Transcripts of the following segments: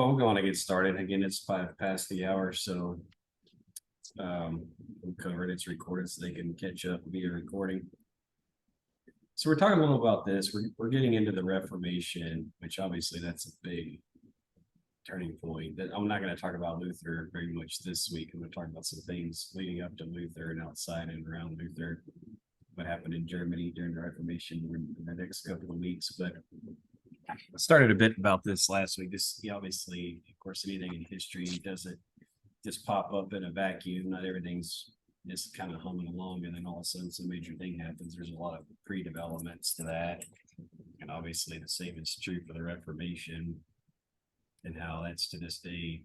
Well, we're going to get started. Again, it's past the hour, so we'll cover it. It's recorded so they can catch up via recording. So we're talking a little about this. We're getting into the Reformation, which obviously that's a big turning point. That I'm not going to talk about Luther very much this week. I'm going to talk about some things leading up to Luther and outside and around Luther, what happened in Germany during the Reformation in the next couple of weeks. But I started a bit about this last week. This obviously, of course, anything in history doesn't just pop up in a vacuum. Not everything's just kind of humming along, and then all of a sudden some major thing happens. There's a lot of pre-developments to that, and obviously the same is true for the Reformation and how that's to this day.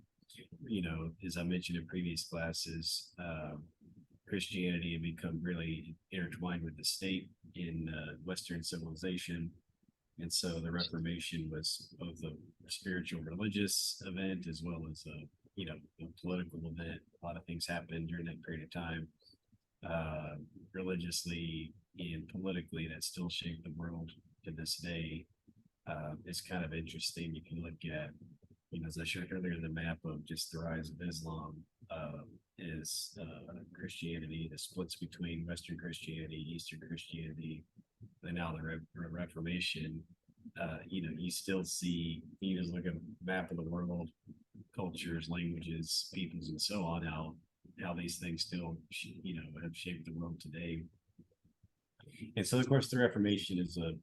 As I mentioned in previous classes, Christianity had become really intertwined with the state in Western civilization. And so the Reformation was both a spiritual religious event as well as a political event. A lot of things happened during that period of time, religiously and politically, that still shape the world to this day. It's kind of interesting. You can look at, as I showed earlier, the map of just the rise of Islam is Christianity, the splits between Western Christianity, Eastern Christianity, and now the Reformation. You still see, you just look at a map of the world, cultures, languages, peoples, and so on, how these things still, have shaped the world today. And so, of course, the Reformation is a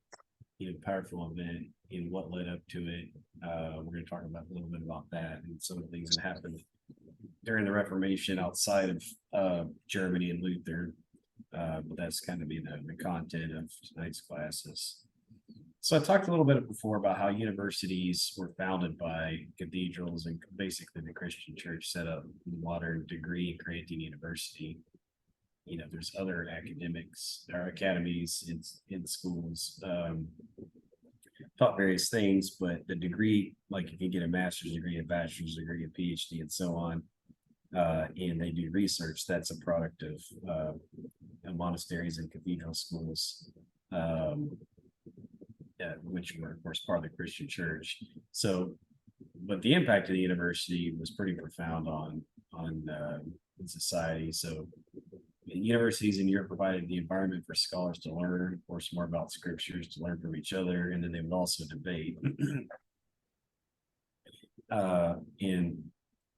powerful event in what led up to it. We're going to talk about a little bit about that and some of the things that happened during the Reformation outside of Germany and Luther. But that's kind of be the content of tonight's classes. So I talked a little bit before about how universities were founded by cathedrals, and basically the Christian church set up modern degree granting university. There's other academics or academies in schools taught various things, but the degree, like if you get a master's degree, a bachelor's degree, a PhD, and so on, and they do research, that's a product of monasteries and cathedral schools, which were, of course, part of the Christian church. So, but the impact of the university was pretty profound on society. So, universities in Europe provided the environment for scholars to learn, of course, more about scriptures, to learn from each other, and then they would also debate. And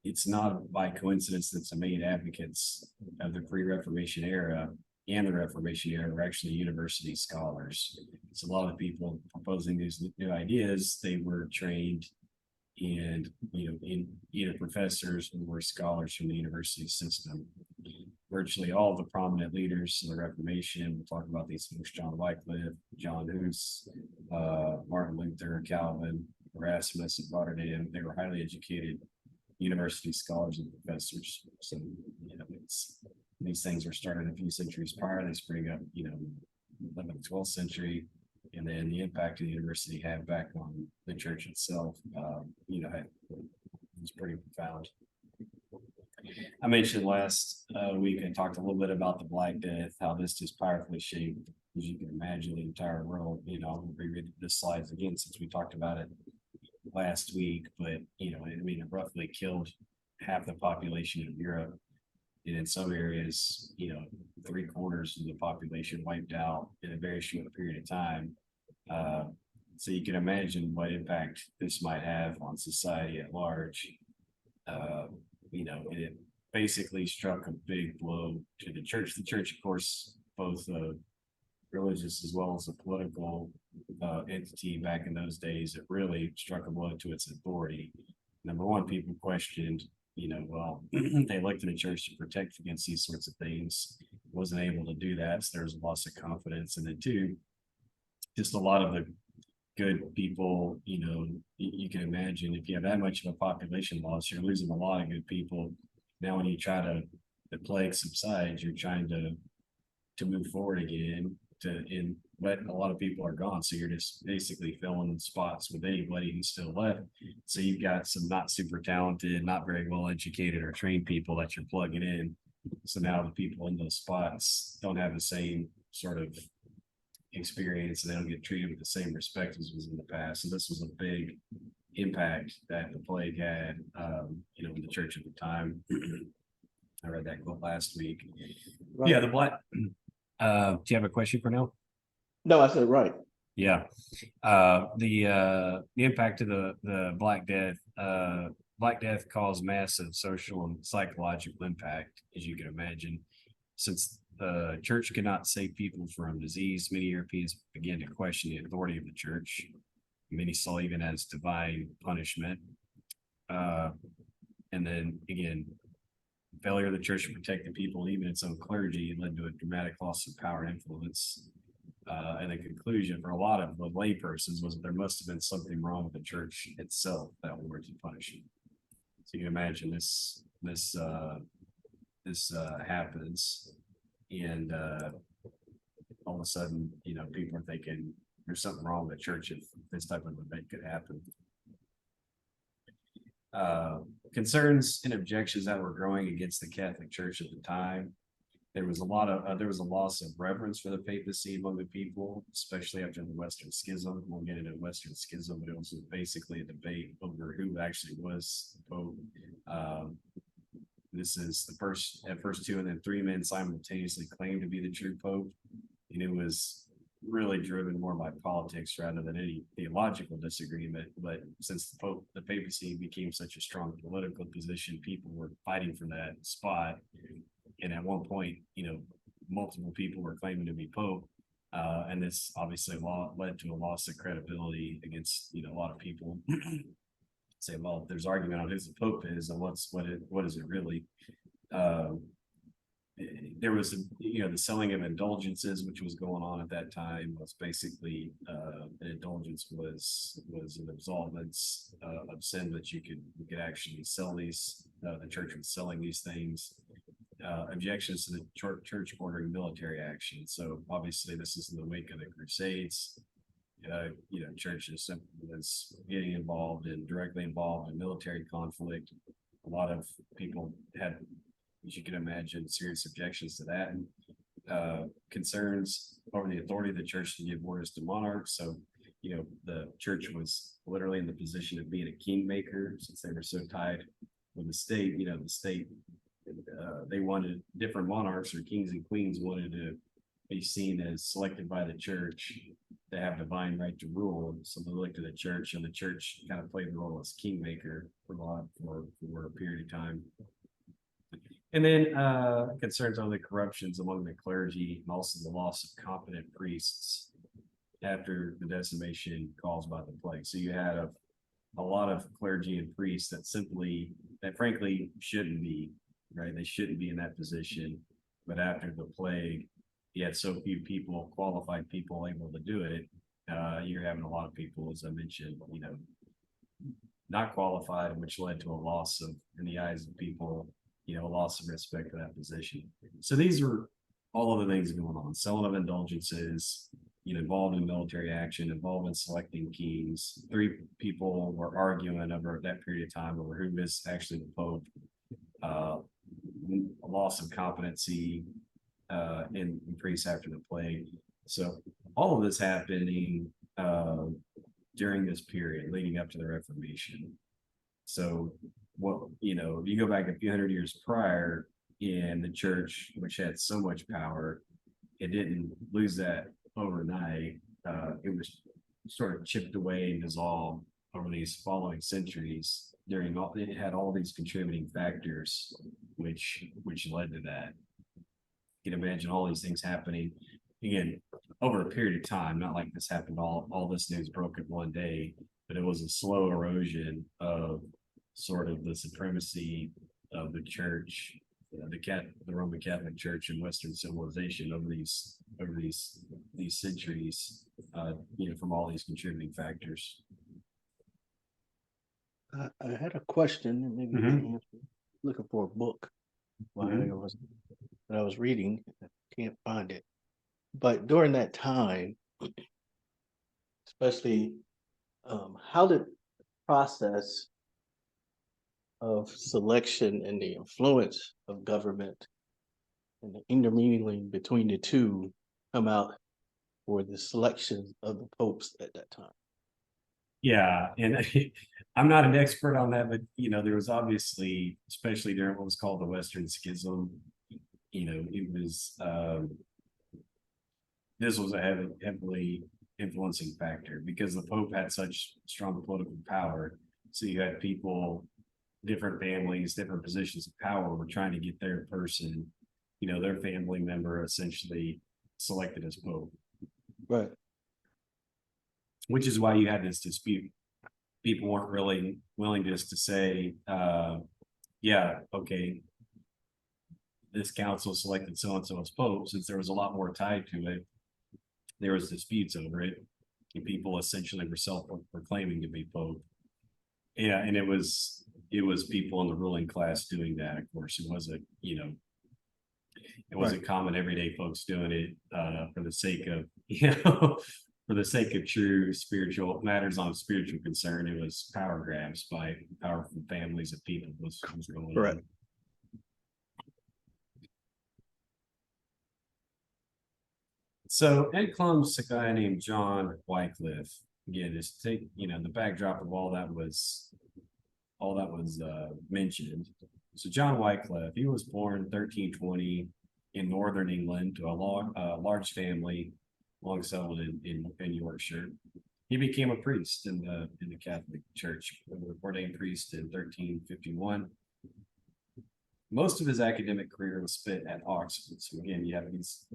it's not by coincidence that the main advocates of the pre-Reformation era and the Reformation era were actually university scholars. So a lot of people proposing these new ideas, they were trained in either professors or scholars from the university system. Virtually all of the prominent leaders of the Reformation, we'll talk about these folks: John Wycliffe, John Hus, Martin Luther, Calvin, Erasmus, and Rotterdam. They were highly educated university scholars and professors. So, these things were started a few centuries prior. They spring up, 11th, 12th century, and then the impact of the university had back on the church itself, was pretty profound. I mentioned last week, I talked a little bit about the Black Death, how this just powerfully shaped, as you can imagine, the entire world. I'll reread the slides again since we talked about it last week, but it roughly killed half the population of Europe, and in some areas, 3/4 of the population wiped out in a very short period of time. So you can imagine what impact this might have on society at large. It basically struck a big blow to the church. The church, of course, both religious as well as a political entity back in those days, it really struck a blow to its authority. Number one, people questioned, they elected a church to protect against these sorts of things, wasn't able to do that, so there was a loss of confidence. And then two, just a lot of the good people, you can imagine if you have that much of a population loss, you're losing a lot of good people. Now when you try the plague subsides, you're trying to move forward again, but a lot of people are gone, so you're just basically filling spots with anybody who's still left. So you've got some not super talented, not very well educated or trained people that you're plugging in. So now the people in those spots don't have the same sort of experience, and they don't get treated with the same respect as was in the past. So this was a big impact that the plague had, in the church at the time. I read that quote last week. Right. Yeah, the black. Do you have a question for now? No, I said right. Yeah. The impact of the Black Death. Black Death caused massive social and psychological impact, as you can imagine. Since the church could not save people from disease, many Europeans began to question the authority of the church. Many saw even as divine punishment. And then again, failure of the church to protect the people, even its own clergy, led to a dramatic loss of power and influence. And the conclusion for a lot of the lay persons was that there must have been something wrong with the church itself that warranted punishment. So you can imagine this happens, and all of a sudden, people are thinking there's something wrong with the church if this type of event could happen. Concerns and objections that were growing against the Catholic Church at the time. There was a loss of reverence for the papacy among the people, especially after the Western Schism. We'll get into Western Schism, but it was basically a debate over who actually was the Pope. This is the first 2 and then 3 men simultaneously claimed to be the true Pope, and it was really driven more by politics rather than any theological disagreement. But since the papacy became such a strong political position, people were fighting for that spot. And at one point, multiple people were claiming to be Pope. And this obviously led to a loss of credibility against, a lot of people. Say, well, there's argument on who the Pope is and what is it really? There was, the selling of indulgences, which was going on at that time. Was basically an indulgence was an absolvance of sin that you could actually sell these. The church was selling these things. Objections to the church ordering military action. So obviously, this is in the wake of the Crusades. Churches was getting directly involved in military conflict. A lot of people had, as you can imagine, serious objections to that, and concerns over the authority of the church to give orders to monarchs. So, the church was literally in the position of being a kingmaker since they were so tied with the state. The state, they wanted different monarchs or kings and queens wanted to be seen as selected by the church to have divine right to rule. So they looked to the church, and the church kind of played the role as kingmaker for a period of time. And then concerns over the corruptions among the clergy, and also the loss of competent priests after the decimation caused by the plague. So you had a lot of clergy and priests that frankly shouldn't be, right? They shouldn't be in that position. But after the plague, you had so few qualified people able to do it. You're having a lot of people, as I mentioned, not qualified, which led to a loss of, in the eyes of people, a loss of respect for that position. So these were all of the things going on: selling of indulgences, involved in military action, involved in selecting kings. 3 people were arguing over that period of time over who is actually the Pope. A loss of competency in priests after the plague. So all of this happening during this period leading up to the Reformation. So if you go back a few hundred years prior in the church, which had so much power, it didn't lose that overnight. It was sort of chipped away and dissolved over these following centuries. It had all these contributing factors, which led to that. You can imagine all these things happening again over a period of time. Not like this happened all this news broke in one day, but it was a slow erosion of sort of the supremacy of the church, the Roman Catholic Church and Western civilization over these centuries, from all these contributing factors. I had a question, and maybe you can answer. Looking for a book while I was reading. I can't find it. But during that time, especially, how did the process of selection and the influence of government and the intermingling between the two come out for the selection of the popes at that time? Yeah, and I'm not an expert on that, but there was obviously, especially during what was called the Western Schism, it was this was a heavily influencing factor because the Pope had such strong political power. So you had people, different families, different positions of power were trying to get their person, their family member essentially selected as Pope, Right. which is why you had this dispute. People weren't really willing just to say, yeah, okay, this council selected so and so as Pope, since there was a lot more tied to it. There was disputes over it, and people essentially were self-proclaiming to be Pope. Yeah, and it was people in the ruling class doing that. Of course, it wasn't common everyday folks doing it for the sake of for the sake of true spiritual matters on spiritual concern. It was power grabs by powerful families of people was going Correct. on. So Ed Clum's a guy named John Wycliffe. Again, just take the backdrop of all that was mentioned. So John Wycliffe, he was born 1320 in northern England to a large family, long settled in Yorkshire. He became a priest in the Catholic Church, ordained priest in 1351. Most of his academic career was spent at Oxford. So again, you have these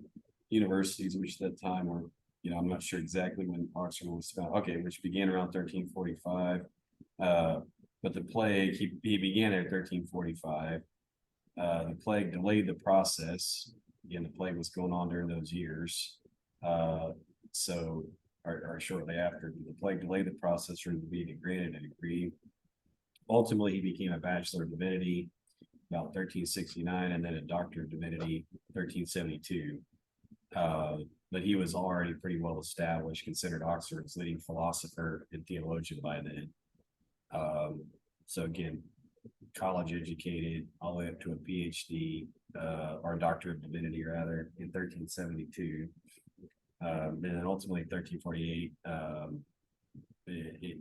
universities, which at that time were, I'm not sure exactly when Oxford was founded. Okay, which began around 1345. But the plague, he began at 1345. The plague delayed the process. Again, the plague was going on during those years. So, or shortly after, the plague delayed the process from being granted a degree. Ultimately, he became a Bachelor of Divinity about 1369, and then a Doctor of Divinity 1372. But he was already pretty well established, considered Oxford's leading philosopher and theologian by then. So again, college educated all the way up to a PhD or a Doctor of Divinity rather in 1372. And then ultimately 1348,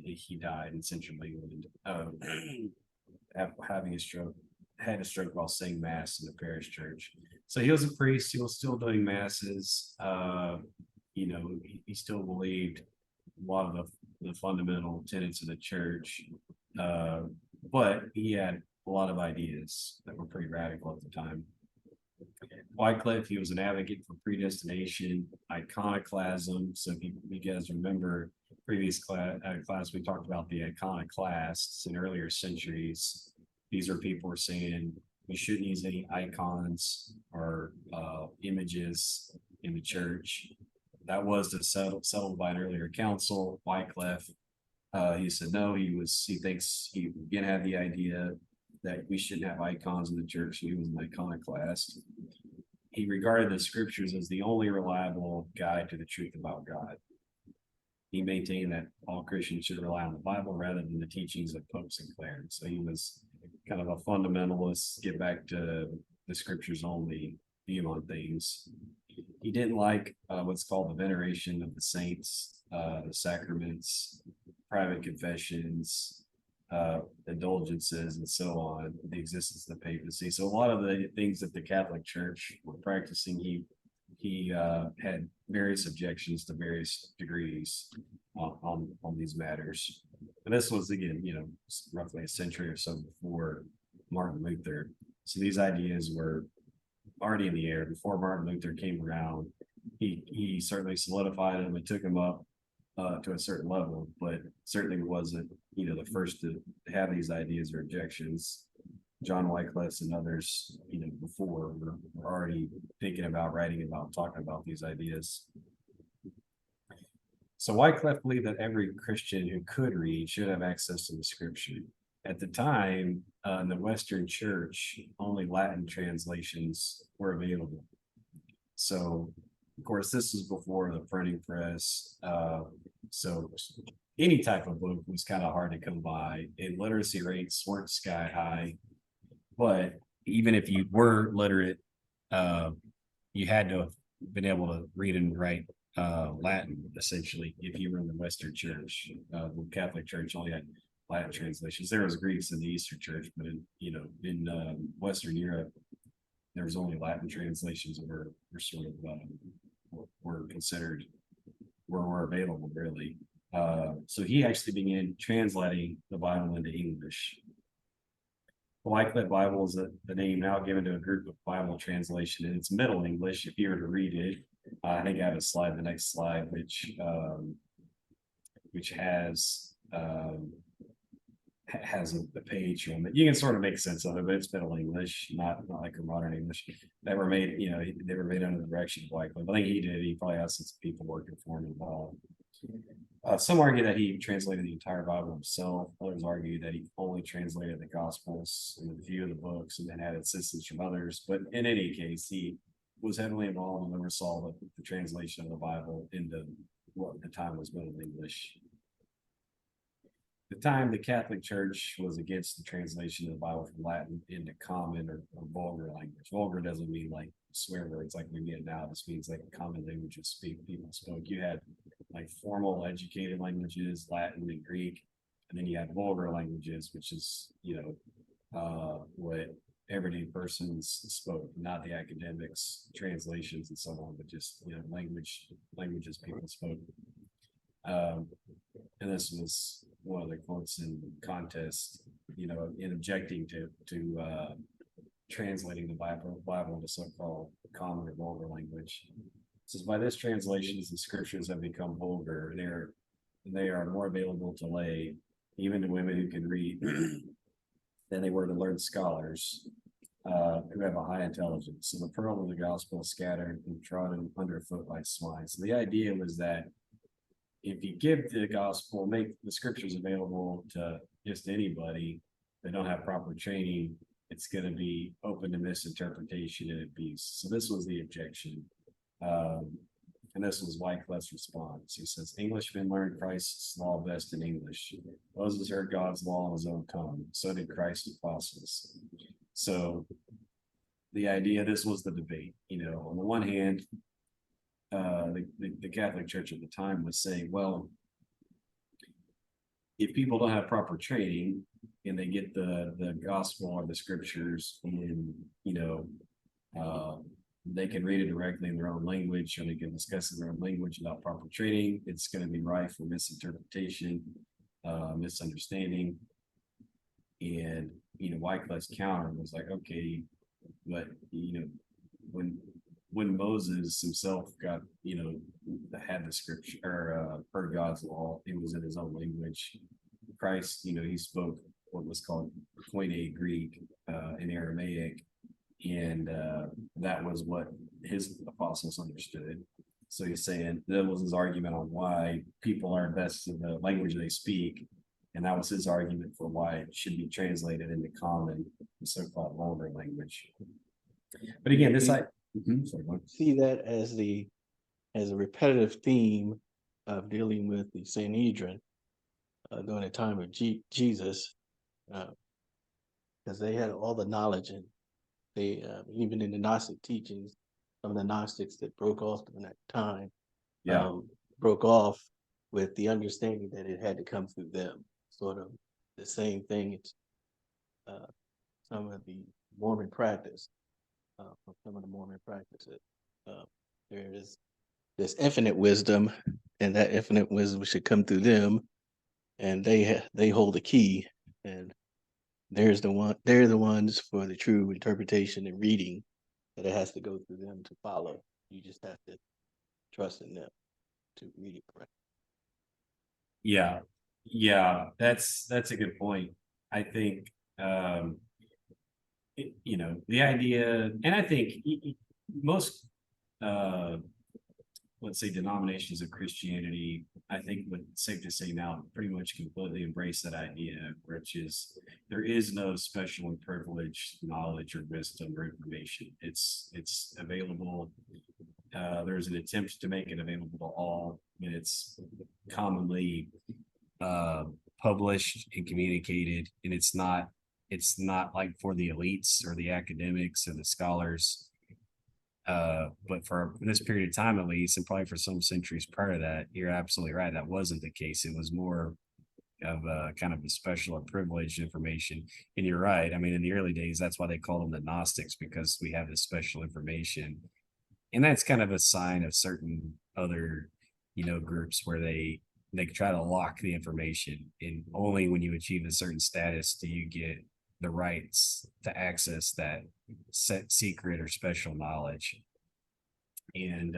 he died in central England, having a stroke. Had a stroke while saying mass in the parish church. So he was a priest. He was still doing masses. He still believed a lot of the fundamental tenets of the church. But he had a lot of ideas that were pretty radical at the time. Wycliffe, he was an advocate for predestination, iconoclasm. So if you guys remember previous class, we talked about the iconoclasts in earlier centuries. These are people who are saying we shouldn't use any icons or images in the church. That was settled by an earlier council. Wycliffe, he said no. He thinks he again had the idea that we shouldn't have icons in the church. He was an iconoclast. He regarded the scriptures as the only reliable guide to the truth about God. He maintained that all Christians should rely on the Bible rather than the teachings of Pope Sinclair. So he was kind of a fundamentalist, get back to the scriptures only view on things. He didn't like what's called the veneration of the saints, the sacraments, private confessions, indulgences, and so on, the existence of the papacy. So a lot of the things that the Catholic Church were practicing, he had various objections to various degrees on these matters. And this was again, roughly a century or so before Martin Luther. So these ideas were already in the air before Martin Luther came around. He certainly solidified them and took them up to a certain level, but certainly wasn't, the first to have these ideas or objections. John Wycliffe and others, before were already thinking about, writing about, talking about these ideas. So Wycliffe believed that every Christian who could read should have access to the scripture. At the time, in the Western Church, only Latin translations were available. So, of course, this was before the printing press. So any type of book was kind of hard to come by, and literacy rates weren't sky high. But even if you were literate, you had to have been able to read and write Latin, essentially, if you were in the Western Church. The Catholic Church only had Latin translations. There was Greeks in the Eastern Church, but in Western Europe, there was only Latin translations that were sort of were considered were available, really. So he actually began translating the Bible into English. The Wycliffe Bible is the name now given to a group of Bible translation, and it's Middle English. If you were to read it, I think I have a slide, the next slide, which has a page from it. You can sort of make sense of it, but it's Middle English, not like a modern English. They were made, they were made under the direction of Wycliffe. I think he did. He probably has some people working for him involved. Some argue that he translated the entire Bible himself. Others argue that he only translated the Gospels and a few of the books and then had assistance from others. But in any case, he was heavily involved and oversaw the translation of the Bible into what at the time was Middle English. At the time, the Catholic Church was against the translation of the Bible from Latin into common or vulgar language. Vulgar doesn't mean like swear words like we mean it now. This means like a common language of people spoke. You had like formal educated languages, Latin and Greek, and then you had vulgar languages, which is what everyday persons spoke, not the academics, translations and so on, but just languages people spoke. And this was one of the quotes in contest, in objecting to translating the Bible into so-called common or vulgar language. It says, by this translations, the scriptures have become vulgar. They are more available to lay, even to women who can read, than they were to learned scholars who have a high intelligence. So the pearl of the gospel is scattered and trodden underfoot by swine. So the idea was that if you give the gospel, make the scriptures available to just anybody that don't have proper training, it's going to be open to misinterpretation and abuse. So this was the objection. And this was Wycliffe's response. He says, Englishmen learned Christ's law best in English. Moses heard God's law in his own tongue. So did Christ's apostles. So the idea, this was the debate. On the one hand, the Catholic Church at the time was saying, well, if people don't have proper training and they get the gospel or the scriptures and they can read it directly in their own language, or they can discuss it in their own language without proper training, it's going to be rife for misinterpretation, misunderstanding. And Wycliffe's counter was like, okay, but when Moses himself got, had the scripture or heard God's law, it was in his own language. Christ, he spoke what was called Koine Greek in Aramaic, and that was what his apostles understood. So he's saying that was his argument on why people are best in the language they speak, and that was his argument for why it should be translated into common, so-called vulgar language. But again, this see that as a repetitive theme of dealing with the Sanhedrin during the time of Jesus, because they had all the knowledge, and they even in the Gnostic teachings, some of the Gnostics that broke off during that time, broke off with the understanding that it had to come through them. Sort of the same thing. It's some of the Mormon practice. Some of the Mormon practices, there is this infinite wisdom, and that infinite wisdom should come through them, and they hold the key, and they're the ones for the true interpretation and reading, that it has to go through them to follow. You just have to trust in them to read it correctly. Yeah, that's a good point. I think the idea, and I think most let's say denominations of Christianity, I think it's safe to say now pretty much completely embrace that idea, which is there is no special and privileged knowledge or wisdom or information. It's available. There's an attempt to make it available to all, and it's commonly published and communicated, and it's not like for the elites or the academics or the scholars. But for this period of time, at least, and probably for some centuries prior to that, you're absolutely right. That wasn't the case. It was more of a kind of a special or privileged information. And you're right. I mean, in the early days, that's why they called them the Gnostics, because we have this special information. And that's kind of a sign of certain other, groups where they try to lock the information, and only when you achieve a certain status do you get the rights to access that set secret or special knowledge. And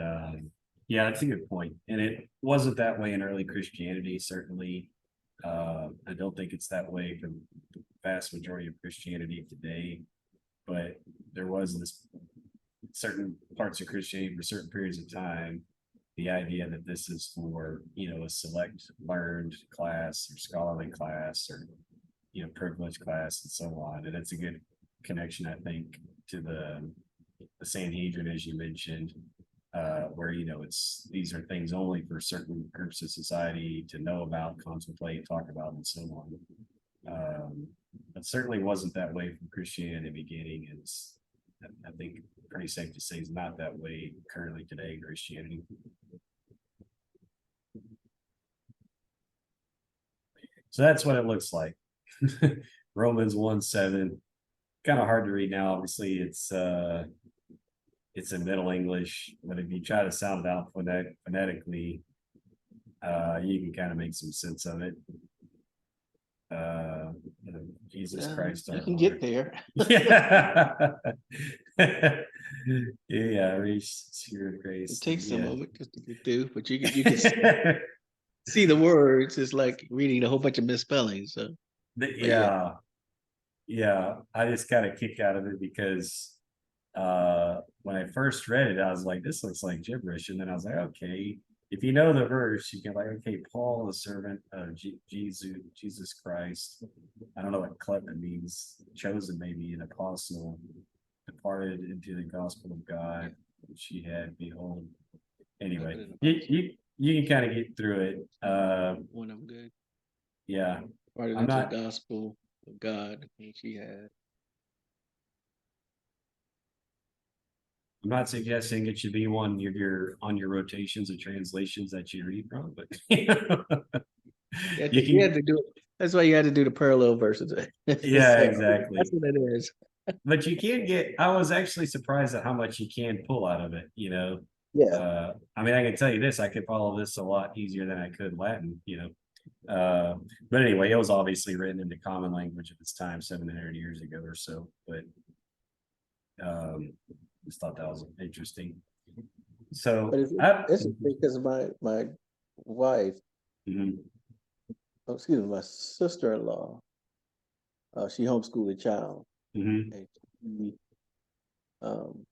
yeah, that's a good point. And it wasn't that way in early Christianity, certainly. I don't think it's that way for the vast majority of Christianity today, but there was this certain parts of Christianity for certain periods of time, the idea that this is for, a select learned class or scholarly class or, privileged class and so on. And it's a good connection, I think, to the Sanhedrin, as you mentioned, where, these are things only for certain groups of society to know about, contemplate, talk about, and so on. It certainly wasn't that way from Christianity in the beginning. It's, I think, pretty safe to say it's not that way currently today in Christianity. So that's what it looks like. Romans 1:7. Kind of hard to read now. Obviously, it's in Middle English, but if you try to sound it out phonetically, you can kind of make some sense of it. Jesus Christ, you can get there. Yeah. Yeah, reach your grace. It takes a Yeah. moment just to get through, but you can see the words. It's like reading a whole bunch of misspellings. So Yeah. Yeah. I just got a kick out of it because when I first read it, I was like, this looks like gibberish. And then I was like, okay, if you know the verse, you can like, okay, Paul, the servant of Jesus Christ. I don't know what clement means, chosen, maybe an apostle, departed into the gospel of God, which he had, behold. Anyway, you can kind of get through it. When I'm good. Yeah. Part I'm into not, the gospel of God, which he had. I'm not suggesting it should be one your on your rotations of translations that you read from, but Yeah, you you had can. to do it. That's why you had to do the parallel verses. Yeah, So, exactly. that's what it is. But you can get. I was actually surprised at how much you can pull out of it. Yeah. I mean, I can tell you this: I could follow this a lot easier than I could Latin. But anyway, it was obviously written into common language at this time, 700 years ago or so. But just thought that was interesting. So But it's because my wife, mhm, excuse me, my sister-in-law, she homeschooled a child, mhm. and she um,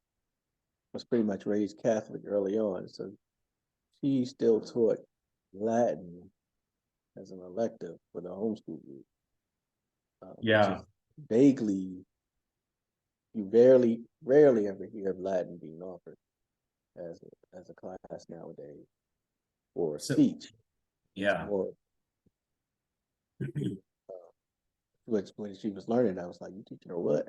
was pretty much raised Catholic early on, so she still taught Latin as an elective for the homeschool group, which Yeah, is vaguely, you rarely ever hear of Latin being offered as a class nowadays or so speech. It's yeah. more, which when she was learning, I was like, "You teaching her what?"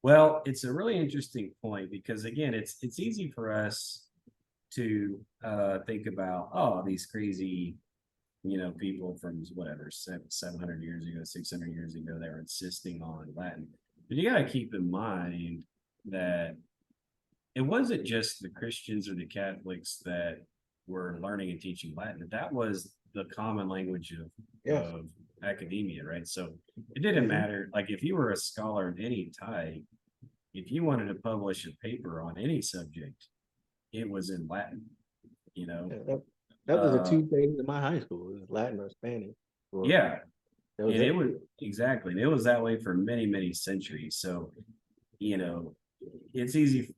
Well, it's a really interesting point because again, it's easy for us to think about, oh, these crazy, people from whatever 700 years ago, 600 years ago, they were insisting on Latin. But you got to keep in mind that it wasn't just the Christians or the Catholics that were learning and teaching Latin. That was the common language Yes. of academia, right? So it didn't matter. Like if you were a scholar of any type, if you wanted to publish a paper on any subject, it was in Latin, you know. Yeah, that was the Uh, two things in my high school: it was Latin or Spanish. Or yeah, that was and it it. was exactly, and it was that way for many, many centuries. So, you know, it's easy.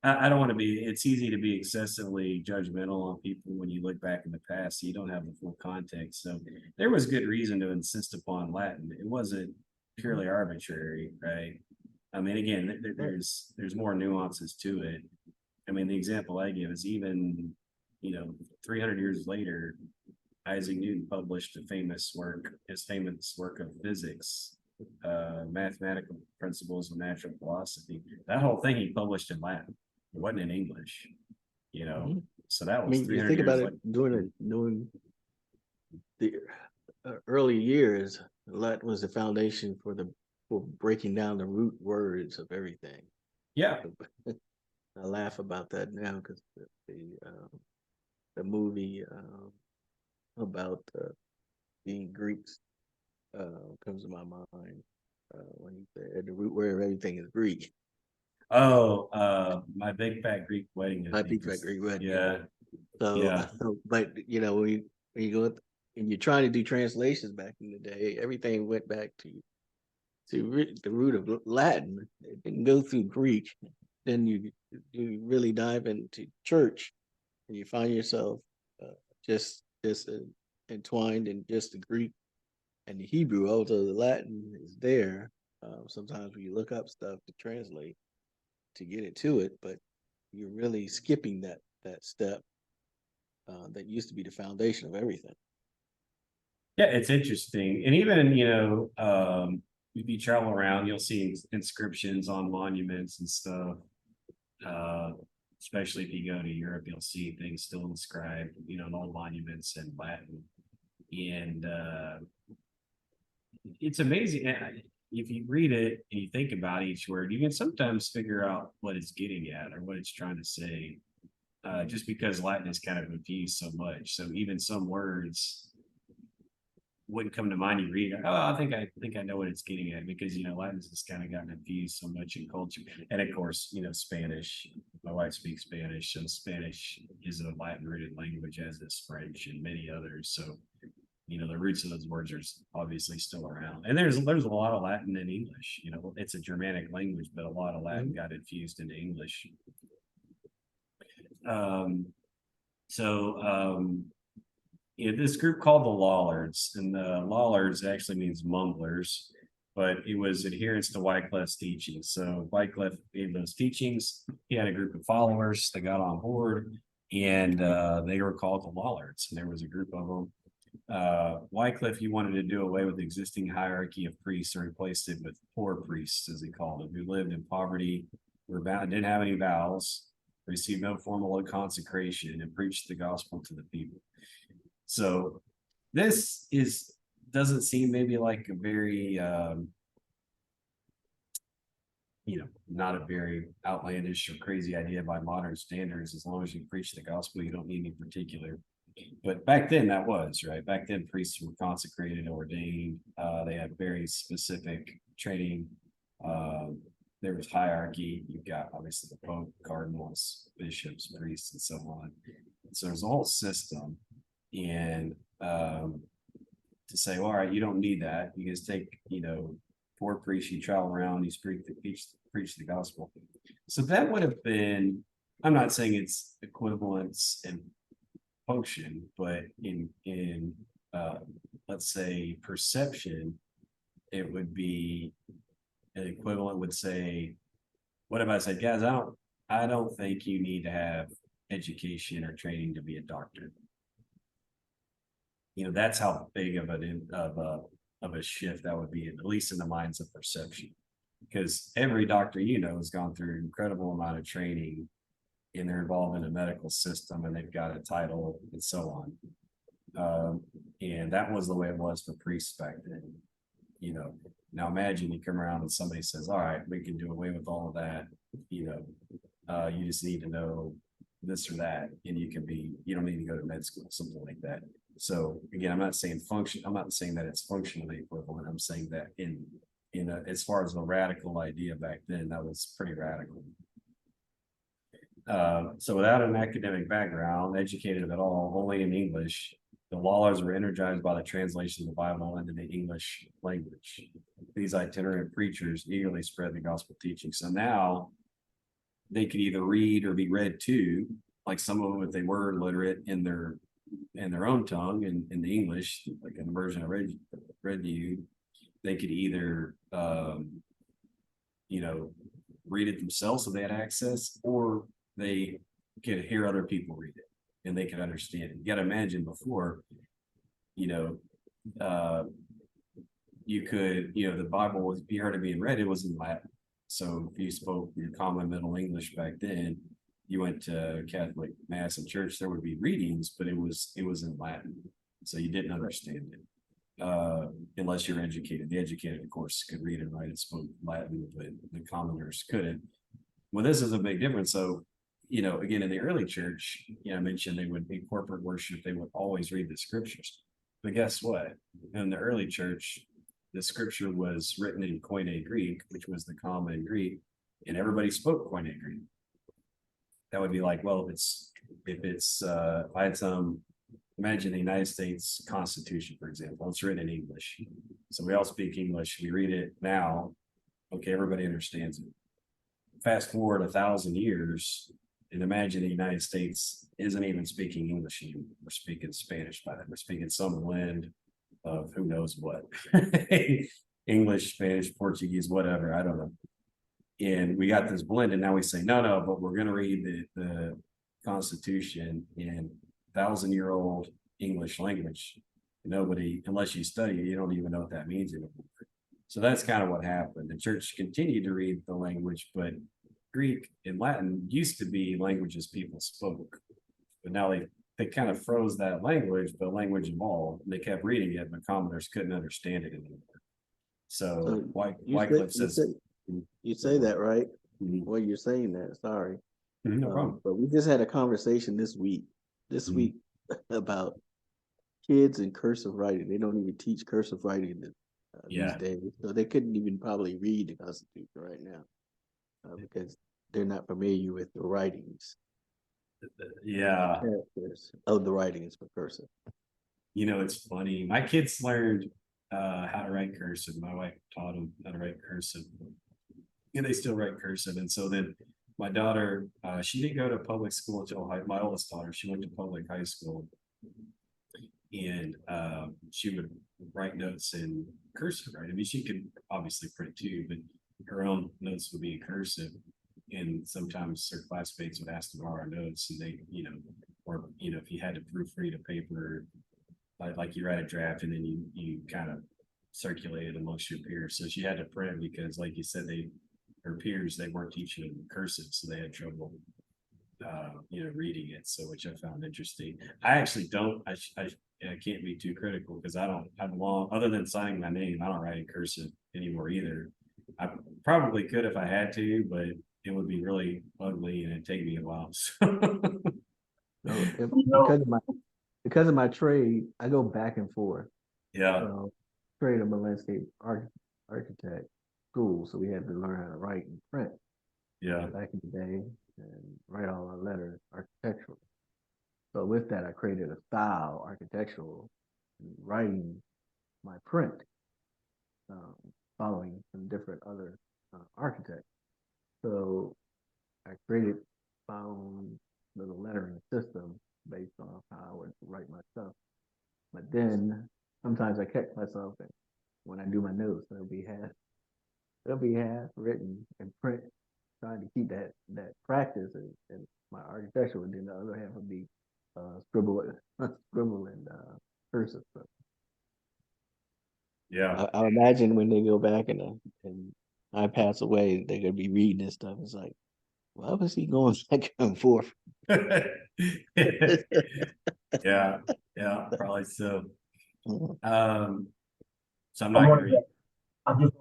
I don't want to be. It's easy to be excessively judgmental on people when you look back in the past. So you don't have the full context. So there was good reason to insist upon Latin. It wasn't purely arbitrary, right? I mean, again, there's more nuances to it. I mean, the example I give is even, 300 years later, Isaac Newton published his famous work of physics, mathematical principles of natural philosophy. That whole thing he published in Latin. It wasn't in English, you know. Mhm. So that I was mean, you 300 think about years it later. during the early years, Latin was the foundation for breaking down the root words of everything. Yeah, I laugh about that now because the movie about the Greeks comes to my mind when he said the root word of everything is Greek. oh, my big fat Greek wedding, I I think think that is, Greek word, yeah, So, yeah, but when you go and you're trying to do translations back in the day, everything went back to the root of Latin. It didn't go through Greek. Then you really dive into church, and you find yourself just entwined in just the Greek and the Hebrew. Although the Latin is there, sometimes when you look up stuff to translate to get it to it, but you're really skipping that step that used to be the foundation of everything. yeah. It's interesting, and even if you travel around, you'll see inscriptions on monuments and stuff. Uh, Especially if you go to Europe, you'll see things still inscribed, in old monuments in Latin, and it's amazing. If you read it and you think about each word, you can sometimes figure out what it's getting at or what it's trying to say, just because Latin is kind of confused so much. So even some words wouldn't come to mind. You read, oh, I think I know what it's getting at, because Latin's just kind of gotten infused so much in culture, and of course, Spanish. My wife speaks Spanish, so Spanish is a Latin rooted language, as is French and many others. So the roots of those words are obviously still around, and there's a lot of Latin in English. It's a Germanic language, but a lot of Latin got infused into English. um so this group called the Lollards, and the Lollards actually means mumblers, but it was adherence to Wycliffe's teachings. So Wycliffe gave those teachings. He had a group of followers that got on board, and they were called the Lollards, and there was a group of them. Wycliffe, he wanted to do away with the existing hierarchy of priests and replaced it with poor priests, as he called them, who lived in poverty, didn't have any vows, received no formal consecration, and preached the gospel to the people. So this doesn't seem maybe like a very not a very outlandish or crazy idea by modern standards. As long as you preach the gospel, you don't need any particular. But back then that was right. Back then priests were consecrated, ordained. They had very specific training. There was hierarchy. You've got obviously the Pope, cardinals, bishops, priests, and so on. So there's a whole system. And to say, all right, you don't need that. You just take, four priests, you travel around, you preach the gospel. So that would have been, I'm not saying it's equivalence and function, but in let's say perception, it would be an equivalent would say, what if I said, guys, I don't think you need to have education or training to be a doctor. That's how big of a shift that would be, at least in the minds of perception, because every doctor has gone through an incredible amount of training, and they're involved in a medical system, and they've got a title and so on. And that was the way it was for priests back then. Now imagine you come around and somebody says, all right, we can do away with all of that. You just need to know this or that, and you don't need to go to med school, something like that. So again, I'm not saying that it's functionally equivalent. I'm saying that as far as the radical idea back then, that was pretty radical. So without an academic background, educated at all, only in English, the Lollards were energized by the translation of the Bible into the English language. These itinerant preachers eagerly spread the gospel teaching. So now they could either read or be read to, like some of them, if they were literate in their own tongue, in the English, like in the version I read to you, they could either read it themselves so they had access, or they could hear other people read it and they could understand it. You got to imagine before, uh, you could, the Bible was, you heard it being read, it was in Latin. So if you spoke your common Middle English back then, you went to Catholic mass and church, there would be readings, but it was in Latin. So you didn't understand it. Unless you're educated. The educated, of course, could read and write and spoke Latin, but the commoners couldn't. Well, this is a big difference. So, again, in the early church, I mentioned they would be corporate worship, they would always read the scriptures. But guess what? In the early church, the scripture was written in Koine Greek, which was the common Greek, and everybody spoke Koine Greek. That would be like, well, if I had some, imagine the United States Constitution, for example, it's written in English. So we all speak English, we read it now. Okay, everybody understands it. Fast forward 1,000 years, and imagine the United States isn't even speaking English anymore. We're speaking Spanish by then. We're speaking some blend of who knows what. English, Spanish, Portuguese, whatever. I don't know. And we got this blend, and now we say, no, but we're going to read the Constitution in 1,000-year-old English language. Nobody, unless you study it, you don't even know what that means anymore. So that's kind of what happened. The church continued to read the language, but Greek and Latin used to be languages people spoke. But now they kind of froze that language, but language evolved. They kept reading it, but commoners couldn't understand it anymore. So Wycliffe says, you say that right. Mhm. Well, you're saying that. Sorry, No problem. but we just had a conversation this week about kids and cursive writing. They don't even teach cursive writing these days, so they couldn't even probably read the Constitution right now because they're not familiar with the writings. Yeah, the characters of the writings for cursive. it's funny. My kids learned how to write cursive. My wife taught them how to write cursive, and they still write cursive. And so then my daughter, she didn't go to public school until my oldest daughter. She went to public high school, and she would write notes in cursive, right? I mean, she could obviously print too, but her own notes would be in cursive. And sometimes her classmates would ask to borrow notes, and they, or if you had to proofread a paper, like you write a draft and then you kind of circulate it amongst your peers. So she had to print because, like you said, her peers, they weren't teaching in cursive, so they had trouble reading it. So, which I found interesting. I actually don't. I can't be too critical because I don't have long. Other than signing my name, I don't write in cursive anymore either. I probably could if I had to, but it would be really ugly and it'd take me a while. So because of my trade, I go back and forth. Yeah. Trade of a landscape architect school, so we had to learn how to write and print. Yeah. Back in the day, and write all our letters architectural. So with that, I created a style architectural, writing my print, following some different other architects. So I created my own little lettering system based on how I would write my stuff. But then sometimes I catch myself, and when I do my notes, it'll be half written and print, trying to keep that practice and my architectural, and then the other half would be scribble and cursive. So yeah, I imagine when they go back and I pass away, they're gonna be reading this stuff. It's like, why was he going back and forth? yeah, probably so. Mhm. So I'm not gonna read. I'm just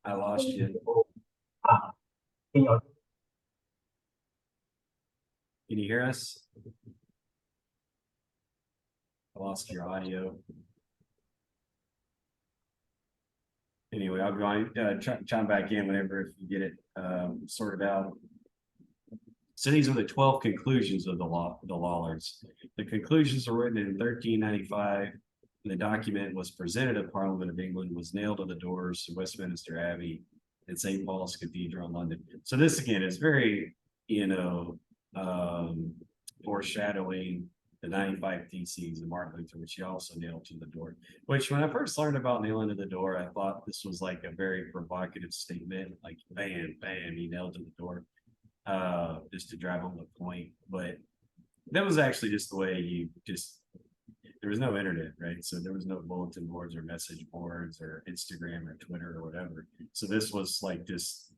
I lost you. Can you Can you hear us? I lost your audio. Anyway, I'll go on, chime back in whenever if you get it sorted out. So these are the 12 conclusions of the Lollards. The conclusions were written in 1395. The document was presented at Parliament of England, was nailed to the doors of Westminster Abbey and St. Paul's Cathedral in London. So this again is very, foreshadowing the 95 Theses of Martin Luther, which he also nailed to the door. Which when I first learned about nailing to the door, I thought this was like a very provocative statement, like bam, bam, he nailed to the door, just to drive home the point. But that was actually just the way there was no internet, right? So there was no bulletin boards or message boards or Instagram or Twitter or whatever. So this was like just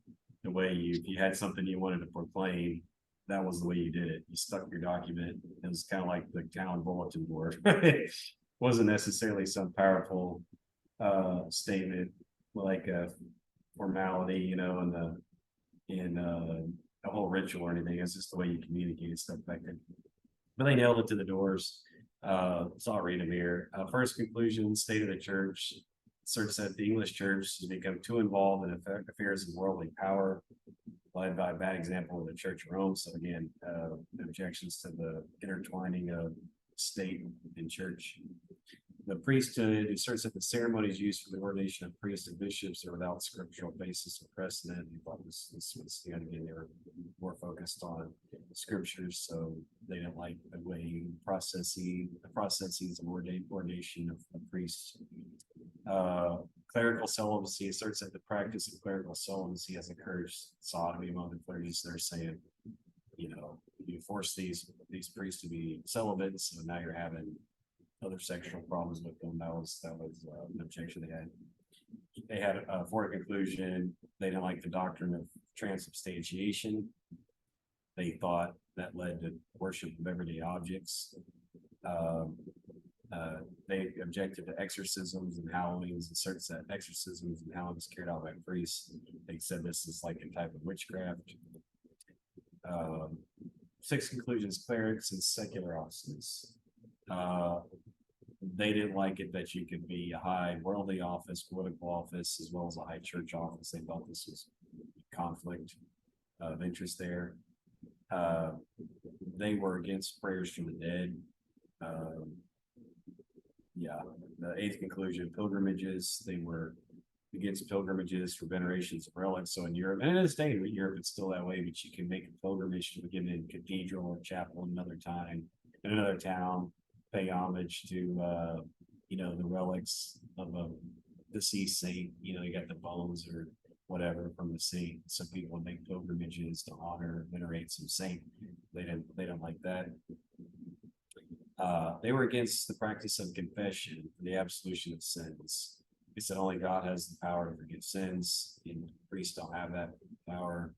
the way if you had something you wanted to proclaim, that was the way you did it. You stuck your document. It was kind of like the town bulletin board. It wasn't necessarily some powerful statement like a formality, in a whole ritual or anything. It's just the way you communicate stuff back then. But they nailed it to the doors. So I'll read them here. First conclusion, state of the church. Search that the English church has become too involved in affairs of worldly power, led by a bad example of the Church of Rome. So again, objections to the intertwining of state and church. The priesthood asserts that the ceremonies used for the ordination of priests and bishops are without scriptural basis or precedent. And thought this was, again, they were more focused on scriptures, so they didn't like the way the processes of ordination of priests. Clerical celibacy asserts that the practice of clerical celibacy has encouraged sodomy among the clergy. So they're saying, you force these priests to be celibate, so now you're having other sexual problems with them. That was an objection they had. They had for a conclusion, they didn't like the doctrine of transubstantiation. They thought that led to worship of everyday objects. They objected to exorcisms and howlings, and asserts that exorcisms and howlings carried out by priests. They said this is like a type of witchcraft. Six conclusions: clerics and secular offices. They didn't like it that you could be a high worldly office, political office, as well as a high church office. They thought this was conflict of interest there. They were against prayers from the dead. The eighth conclusion, pilgrimages. They were against pilgrimages for venerations of relics. So in Europe, and in this day in Europe, it's still that way, but you can make a pilgrimage to begin in cathedral or chapel another time in another town, pay homage to the relics of a deceased saint. You got the bones or whatever from the saint. Some people would make pilgrimages to honor, venerate some saint. They don't like that. They were against the practice of confession for the absolution of sins. They said only God has the power to forgive sins, and priests don't have that power.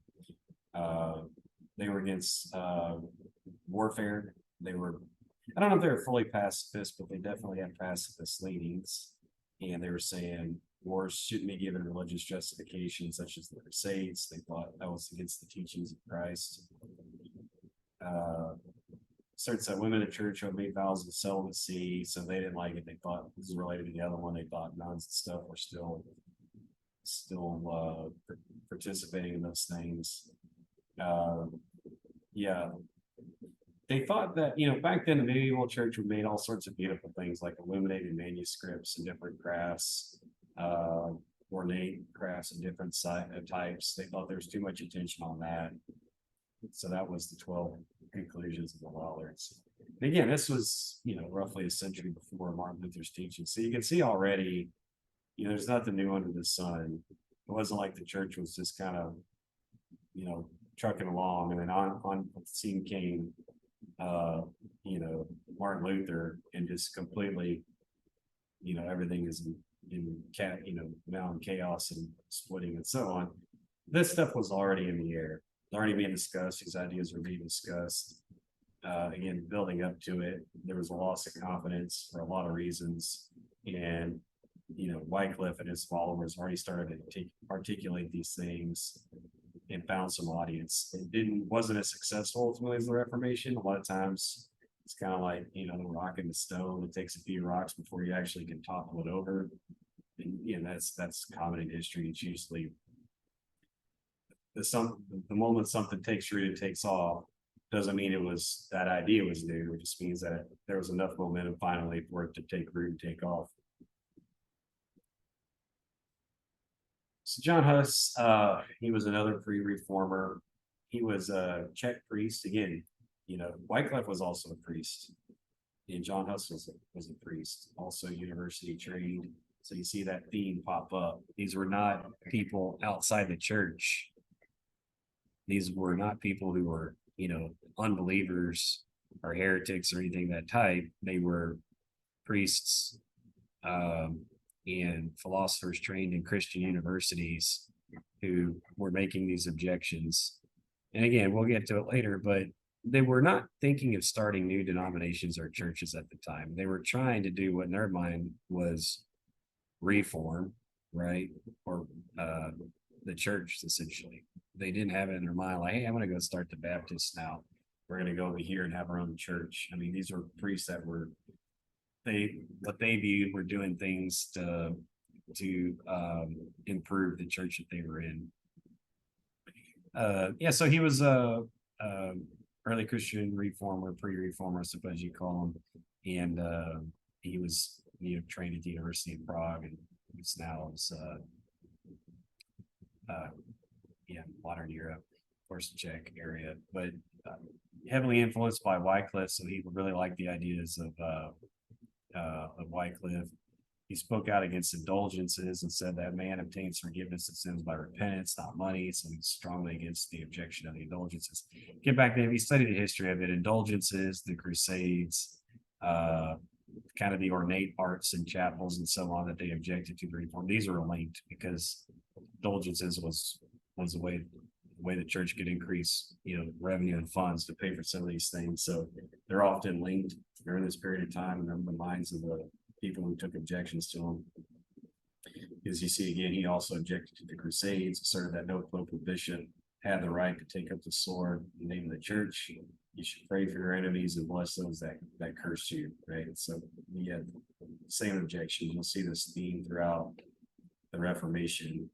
They were against warfare. I don't know if they were fully pacifist, but they definitely had pacifist leanings. And they were saying wars shouldn't be given religious justification, such as the Crusades. They thought that was against the teachings of Christ. Asserts that women in church have made vows of celibacy, so they didn't like it. They thought this is related to the other one. They thought nuns and stuff were still participating in those things. They thought that, back then the medieval church made all sorts of beautiful things like illuminated manuscripts and different crafts, ornate crafts of different types. They thought there was too much attention on that. So that was the 12 conclusions of the Lollards. And again, this was, roughly a century before Martin Luther's teaching. So you can see already, there's nothing new under the sun. It wasn't like the church was just kind of, trucking along, and then on the scene came Martin Luther, and just completely, everything is now in chaos and splitting and so on. This stuff was already in the air, already being discussed. These ideas were being discussed. Again, building up to it, there was a loss of confidence for a lot of reasons, and Wycliffe and his followers already started to articulate these things and found some audience. It wasn't as successful ultimately as the Reformation. A lot of times it's kind of like, the rock and the stone. It takes a few rocks before you actually can topple it over. And that's common in history. It's usually the moment something takes root and takes off, doesn't mean that idea was new. It just means that there was enough momentum finally for it to take root and take off. So John Huss, he was another pre-reformer. He was a Czech priest. Again, Wycliffe was also a priest, and John Huss was a priest, also university trained. So you see that theme pop up. These were not people outside the church. These were not people who were, unbelievers or heretics or anything of that type. They were priests and philosophers trained in Christian universities who were making these objections. And again, we'll get to it later, but they were not thinking of starting new denominations or churches at the time. They were trying to do what in their mind was reform, right? Or the church, essentially. They didn't have it in their mind, like, hey, I'm going to go start the Baptists now. We're going to go over here and have our own church. I mean, these were priests that were, what they viewed were doing things to improve the church that they were in. Yeah, so he was a early Christian reformer, pre-reformer, I suppose you call him, and he was trained at the University of Prague, and he's now modern Europe, of course, Czech area, but heavily influenced by Wycliffe, so he really liked the ideas of Wycliffe. He spoke out against indulgences and said that man obtains forgiveness of sins by repentance, not money. So he's strongly against the objection of the indulgences. Get back then, he studied the history of it, indulgences, the Crusades, kind of the ornate arts and chapels and so on that they objected to the reform. These are linked because indulgences was the way the church could increase, revenue and funds to pay for some of these things. So they're often linked during this period of time in the minds of the people who took objections to him. As you see again, he also objected to the Crusades, asserted that no pope or bishop had the right to take up the sword in the name of the church. You should pray for your enemies and bless those that curse you, right? So he had the same objection. You'll see this theme throughout the Reformation.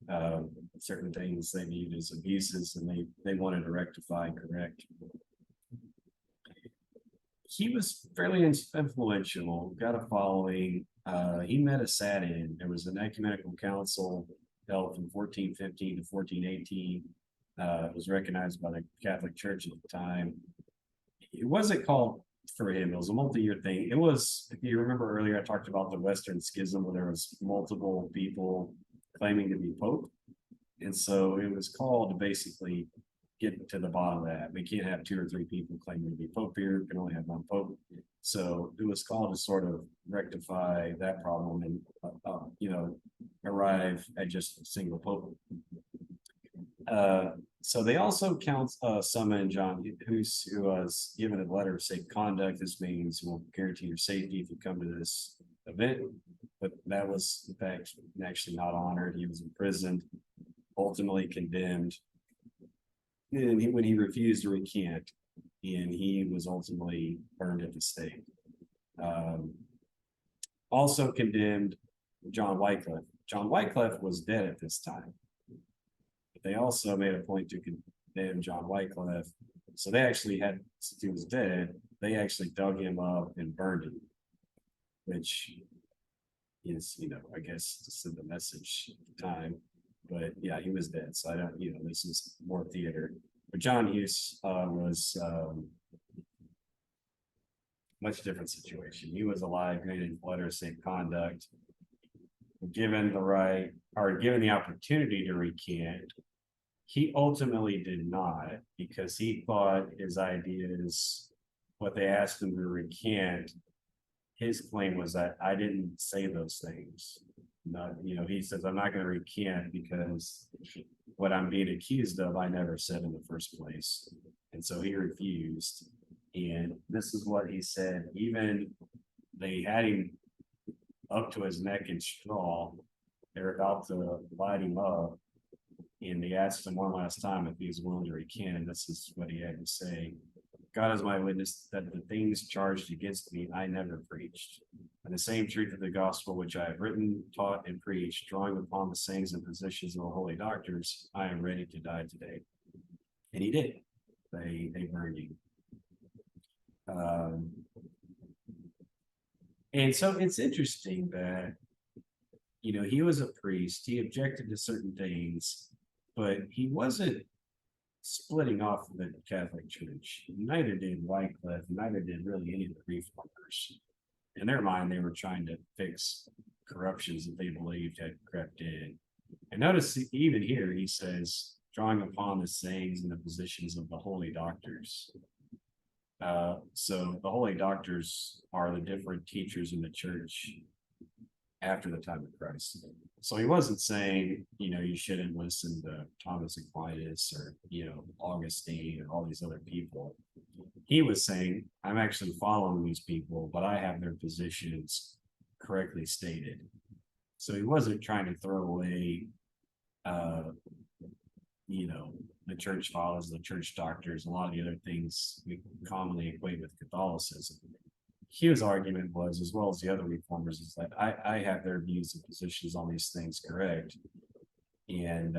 Certain things they viewed as abuses and they wanted to rectify and correct. He was fairly influential, got a following. He met a sat-in. There was an ecumenical council held from 1415 to 1418. It was recognized by the Catholic Church at the time. It wasn't called for him. It was a multi-year thing. It was, if you remember earlier, I talked about the Western Schism where there was multiple people claiming to be Pope. And so it was called to basically get to the bottom of that. We can't have 2 or 3 people claiming to be Pope here. We can only have one Pope. So it was called to sort of rectify that problem and, arrive at just a single Pope. So they also summon John, who was given a letter of safe conduct. This means we'll guarantee your safety if you come to this event. But that was, in fact, actually not honored. He was imprisoned, ultimately condemned. And when he refused to recant, and he was ultimately burned at the stake. Also condemned John Wycliffe. John Wycliffe was dead at this time. But they also made a point to condemn John Wycliffe. So they actually had, since he was dead, they actually dug him up and burned him, which is, I guess, to send the message at the time. But yeah, he was dead. So I don't, this is more theater. But John Hughes was much different situation. He was alive, granted letter of safe conduct, given the right or given the opportunity to recant. He ultimately did not because he thought his ideas, what they asked him to recant, his claim was that I didn't say those things. Not, he says, I'm not going to recant because what I'm being accused of, I never said in the first place. And so he refused. And this is what he said. Even they had him up to his neck in straw. They're about to light him up. And they asked him one last time if he was willing to recant. And this is what he had to say. God is my witness that the things charged against me, I never preached. And the same truth of the gospel which I have written, taught, and preached, drawing upon the sayings and positions of the holy doctors, I am ready to die today. And he did. They burned him. And so it's interesting that, he was a priest. He objected to certain things, but he wasn't splitting off the Catholic Church. Neither did Wycliffe, neither did really any of the reformers. In their mind, they were trying to fix corruptions that they believed had crept in. And notice even here, he says, drawing upon the sayings and the positions of the holy doctors. So the holy doctors are the different teachers in the church after the time of Christ. So he wasn't saying, you shouldn't listen to Thomas Aquinas or, Augustine or all these other people. He was saying, I'm actually following these people, but I have their positions correctly stated. So he wasn't trying to throw away, uh, the church fathers, the church doctors, a lot of the other things we commonly equate with Catholicism. His argument was, as well as the other reformers, is that I have their views and positions on these things correct. And,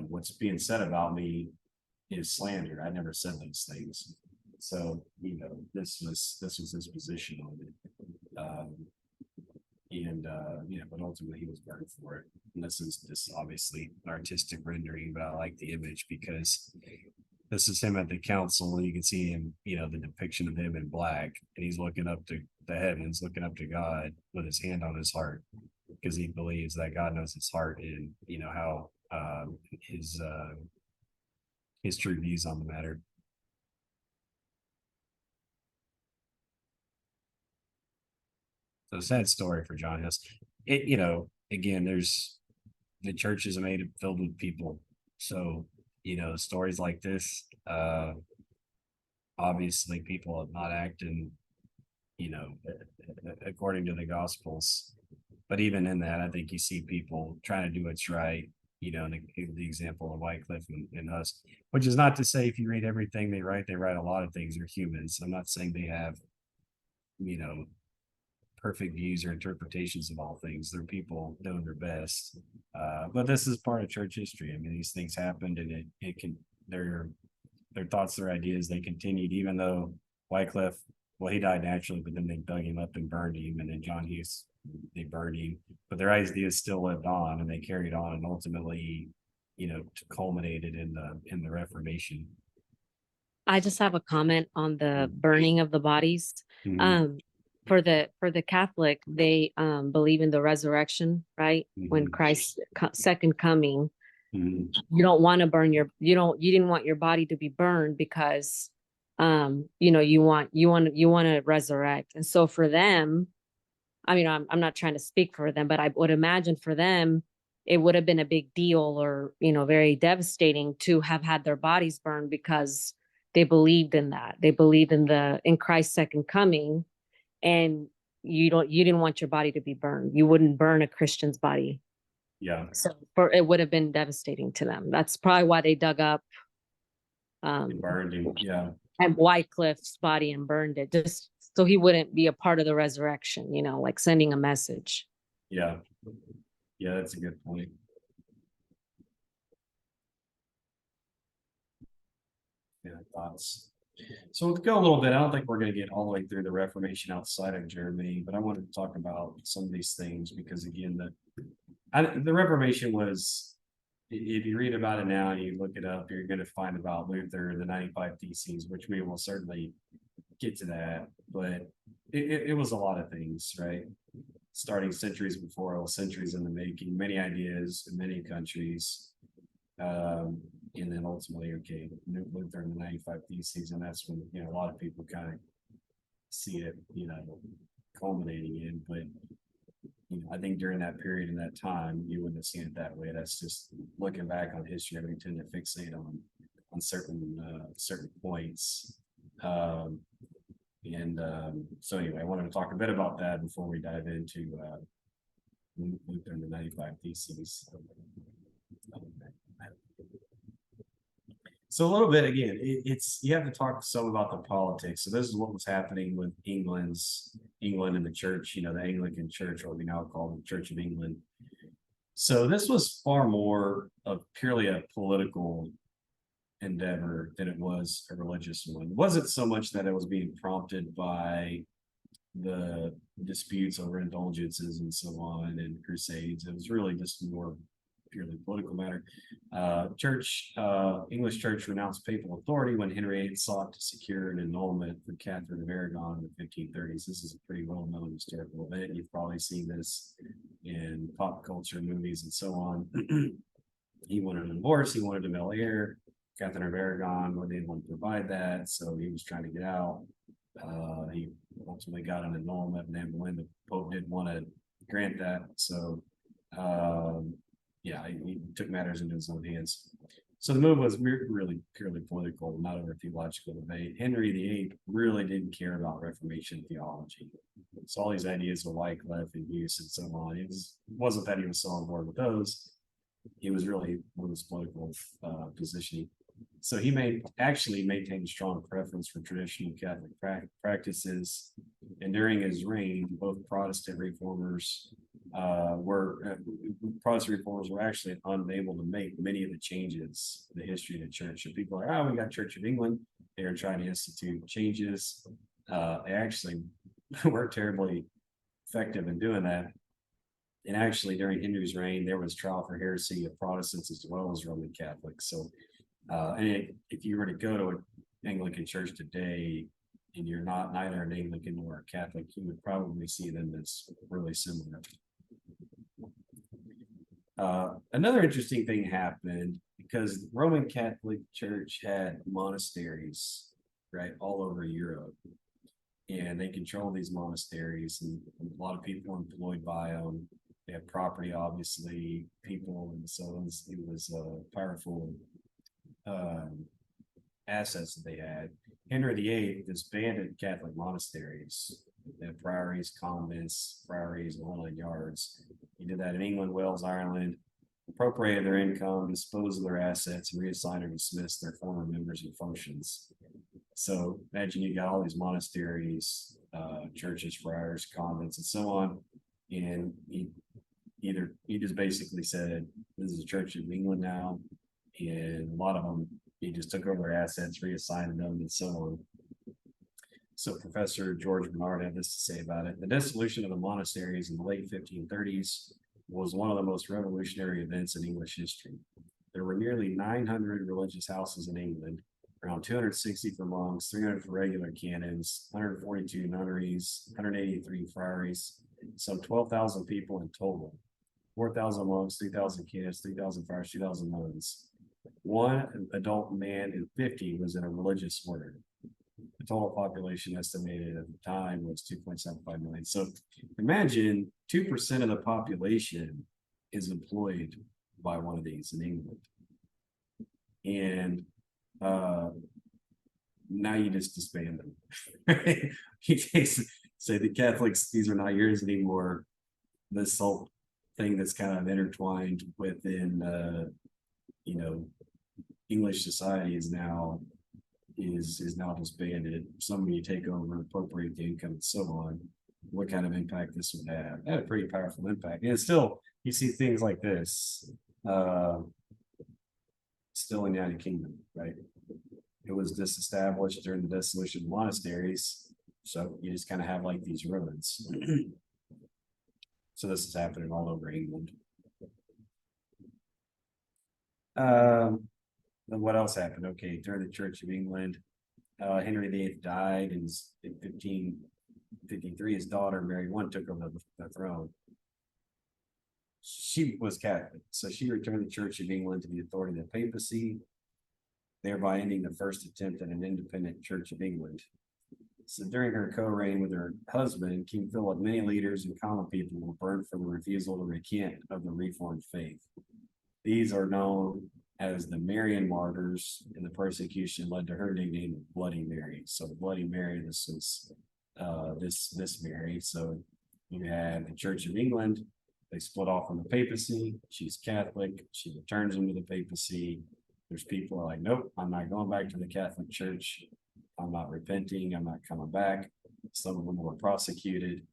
what's being said about me is slander. I never said those things. So, this was his position on it. But ultimately he was burned for it. And this is just obviously an artistic rendering, but I like the image because this is him at the council, and you can see him, the depiction of him in black, and he's looking up to the heavens, looking up to God with his hand on his heart, because he believes that God knows his heart and how his true views on the matter. So sad story for John Huss. Again, there's the church is made filled with people. So, stories like this, obviously people have not acting, according to the gospels. But even in that, I think you see people trying to do what's right, the example of Wycliffe and Huss, which is not to say if you read everything they write a lot of things. Are humans. I'm not saying they have, perfect views or interpretations of all things. They're people doing their best. But this is part of church history. I mean, these things happened, and it can their thoughts, their ideas, they continued, even though Wycliffe, well, he died naturally, but then they dug him up and burned him, and then John Hughes, they burned him. But their ideas still lived on, and they carried on, and ultimately, culminated in the Reformation. I just have a comment on the burning of the bodies. Mhm. For the Catholic, they believe in the resurrection, right? When Christ's second coming, you don't want to burn you didn't want your body to be burned because you want to resurrect. And so for them, I mean, I'm not trying to speak for them, but I would imagine for them it would have been a big deal, or very devastating to have had their bodies burned, because they believed in that. They believed in Christ's second coming, and you didn't want your body to be burned. You wouldn't burn a Christian's body. Yeah. So it would have been devastating to them. That's probably why they dug up Burned him. Yeah. and Wycliffe's body and burned it, just so he wouldn't be a part of the resurrection, like sending a message. Yeah. Yeah, that's a good point. Yeah, thoughts. So let's go a little bit. I don't think we're going to get all the way through the Reformation outside of Germany, but I wanted to talk about some of these things because, again, the Reformation was, if you read about it now and you look it up, you're going to find about Luther, the 95 Theses, which we will certainly get to that. But it was a lot of things, right? Starting centuries before, or centuries in the making, many ideas in many countries. And then ultimately, okay, Luther and the 95 Theses, and that's when a lot of people kind of see it, culminating in. But I think during that period and that time, you wouldn't have seen it that way. That's just looking back on history. We tend to fixate on certain points. So anyway, I wanted to talk a bit about that before we dive into Luther and the 95 Theses. So a little bit again, it's you have to talk some about the politics. So this is what was happening with England and the church, the Anglican Church, what we now call the Church of England. So this was far more of purely a political endeavor than it was a religious one. It wasn't so much that it was being prompted by the disputes over indulgences and so on and crusades. It was really just more purely political matter. English church renounced papal authority when Henry VIII sought to secure an annulment for Catherine of Aragon in the 1530s. This is a pretty well-known historical event. You've probably seen this in pop culture, movies, and so on. He wanted a divorce. He wanted a male heir. Catherine of Aragon wasn't able to provide that, so he was trying to get out. He ultimately got an annulment, and then when the Pope didn't want to grant that, so yeah, he took matters into his own hands. So the move was really purely political, not a theological debate. Henry VIII really didn't care about Reformation theology. So all these ideas of Wycliffe and use and so on, wasn't that he was so on board with those. He was really with his political positioning. So he actually maintained a strong preference for traditional Catholic practices. And during his reign, both Protestant reformers were actually unable to make many of the changes in the history of the church. And people are, oh, we got Church of England. They are trying to institute changes. They actually weren't terribly effective in doing that. And actually, during Henry's reign, there was trial for heresy of Protestants as well as Roman Catholics. So, if you were to go to an Anglican church today, and you're neither an Anglican nor a Catholic, you would probably see them as really similar. Another interesting thing happened because the Roman Catholic Church had monasteries, right, all over Europe. And they control these monasteries, and a lot of people employed by them. They have property, obviously, people, and so it was powerful assets that they had. Henry VIII disbanded Catholic monasteries. They had priories, convents, priories, and whole 9 yards. He did that in England, Wales, Ireland, appropriated their income, disposed of their assets, and reassigned or dismissed their former members and functions. So imagine you got all these monasteries, churches, friars, convents, and so on. And he just basically said, this is a Church of England now. And a lot of them, he just took over their assets, reassigned them, and so on. So Professor George Bernard had this to say about it. The dissolution of the monasteries in the late 1530s was one of the most revolutionary events in English history. There were nearly 900 religious houses in England, around 260 for monks, 300 for regular canons, 142 nunneries, 183 friaries, some 12,000 people in total, 4,000 monks, 3,000 canons, 3,000 friars, 2,000 nuns. One adult man in 50 was in a religious order. The total population estimated at the time was 2.75 million. So imagine 2% of the population is employed by one of these in England. And now you just disband them. You say the Catholics, these are not yours anymore. This whole thing that's kind of intertwined within English society is now disbanded. Somebody take over, appropriate the income, and so on. What kind of impact this would have? It had a pretty powerful impact. And still, you see things like this still in the United Kingdom, right? It was disestablished during the dissolution of monasteries. So you just kind of have like these ruins. So this is happening all over England. Then what else happened? Okay, during the Church of England, Henry VIII died in 1553. His daughter, Mary I, took over the throne. She was Catholic, so she returned the Church of England to the authority of the papacy, thereby ending the first attempt at an independent Church of England. So during her co-reign with her husband, King Philip, many leaders and common people were burned for the refusal to recant of the Reformed faith. These are known as the Marian martyrs, and the persecution led to her nickname of Bloody Mary. So Bloody Mary, this is this Mary. So you have the Church of England. They split off from the papacy. She's Catholic. She returns into the papacy. There's people who are like, nope, I'm not going back to the Catholic Church. I'm not repenting. I'm not coming back. Some of them were prosecuted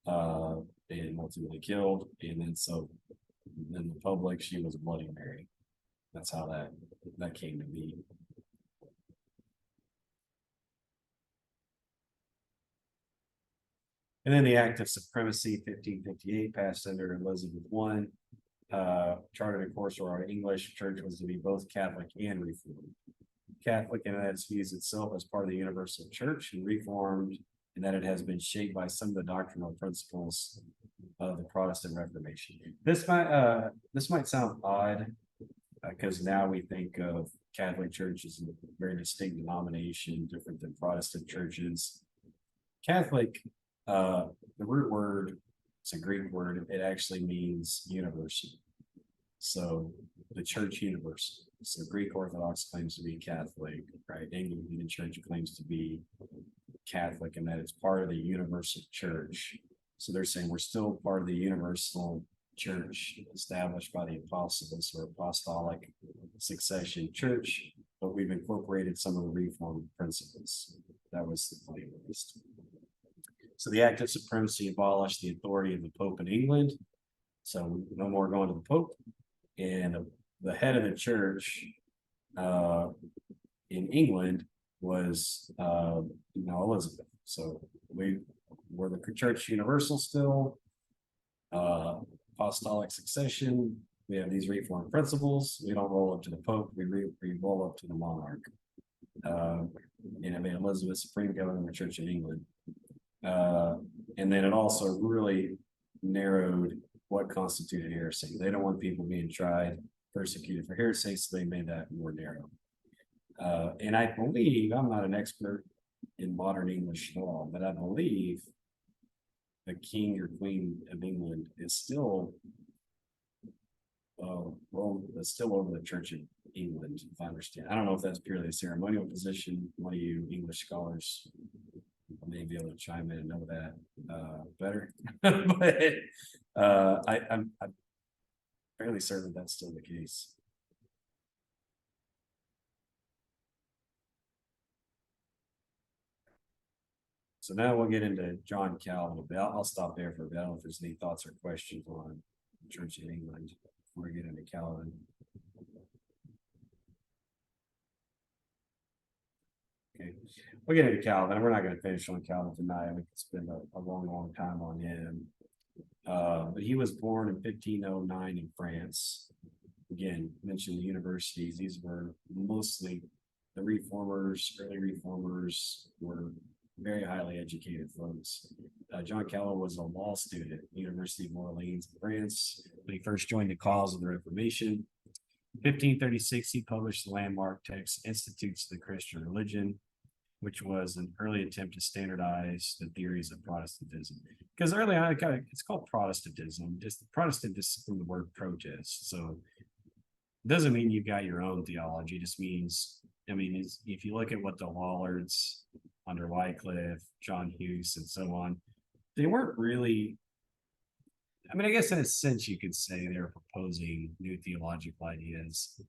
and ultimately killed. And then in the public, she was Bloody Mary. That's how that came to be. And then the Act of Supremacy, 1558, passed under Elizabeth I, chartered a course where our English church was to be both Catholic and Reformed. Catholic in that it views itself as part of the universal church, and Reformed in that it has been shaped by some of the doctrinal principles of the Protestant Reformation. This might sound odd, because now we think of Catholic Church as a very distinct denomination, different than Protestant churches. Catholic, the root word, it's a Greek word, it actually means universal. So the church universal. So Greek Orthodox claims to be Catholic, right? Anglican Church claims to be Catholic, and that it's part of the universal church. So they're saying we're still part of the universal church established by the apostles or apostolic succession church, but we've incorporated some of the reformed principles. That was the claim. So the Act of Supremacy abolished the authority of the Pope in England. So no more going to the Pope. And the head of the church in England was Elizabeth. So we were the church universal still, apostolic succession. We have these reformed principles. We don't roll up to the Pope. We roll up to the monarch. And it made Elizabeth supreme governor of the Church of England. And then it also really narrowed what constituted heresy. They don't want people being tried, persecuted for heresy, so they made that more narrow. And I believe, I'm not an expert in modern English law, but I believe the king or queen of England is still still over the Church of England, if I understand. I don't know if that's purely a ceremonial position. One of you English scholars may be able to chime in and know that better. But I'm fairly certain that's still the case. So now we'll get into John Calvin. I'll stop there for a bit. I don't know if there's any thoughts or questions on the Church of England before we get into Calvin. Okay, we'll get into Calvin. We're not going to finish on Calvin tonight. We could spend a long time on him. But he was born in 1509 in France. Again, mentioned the universities. These were mostly the reformers, early reformers were very highly educated folks. John Calvin was a law student at the University of Orleans in France when he first joined the cause of the Reformation. In 1536, he published the landmark text Institutes of the Christian Religion, which was an early attempt to standardize the theories of Protestantism. Because early on, it's called Protestantism. Just Protestant is from the word protest. So it doesn't mean you've got your own theology. It just means, if you look at what the Lollards under Wycliffe, John Hughes, and so on, they weren't really, I guess in a sense you could say they were proposing new theological ideas,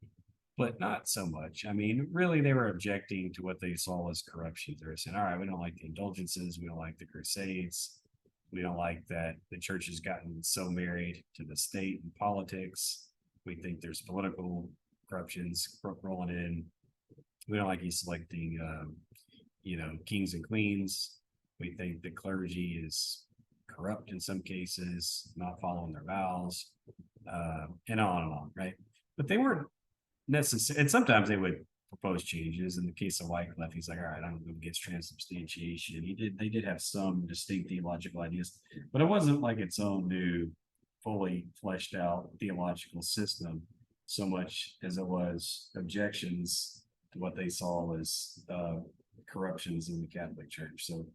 but not so much. Really they were objecting to what they saw as corruption. They were saying, all right, we don't like the indulgences, we don't like the Crusades, we don't like that the church has gotten so married to the state and politics. We think there's political corruptions rolling in. We don't like you selecting kings and queens. We think the clergy is corrupt in some cases, not following their vows, and on, right? But they weren't necessary, and sometimes they would propose changes. In the case of Wycliffe, he's like, all right, I'm going to go against transubstantiation. They did have some distinct theological ideas, but it wasn't like its own new, fully fleshed out theological system so much as it was objections to what they saw as corruptions in the Catholic Church. So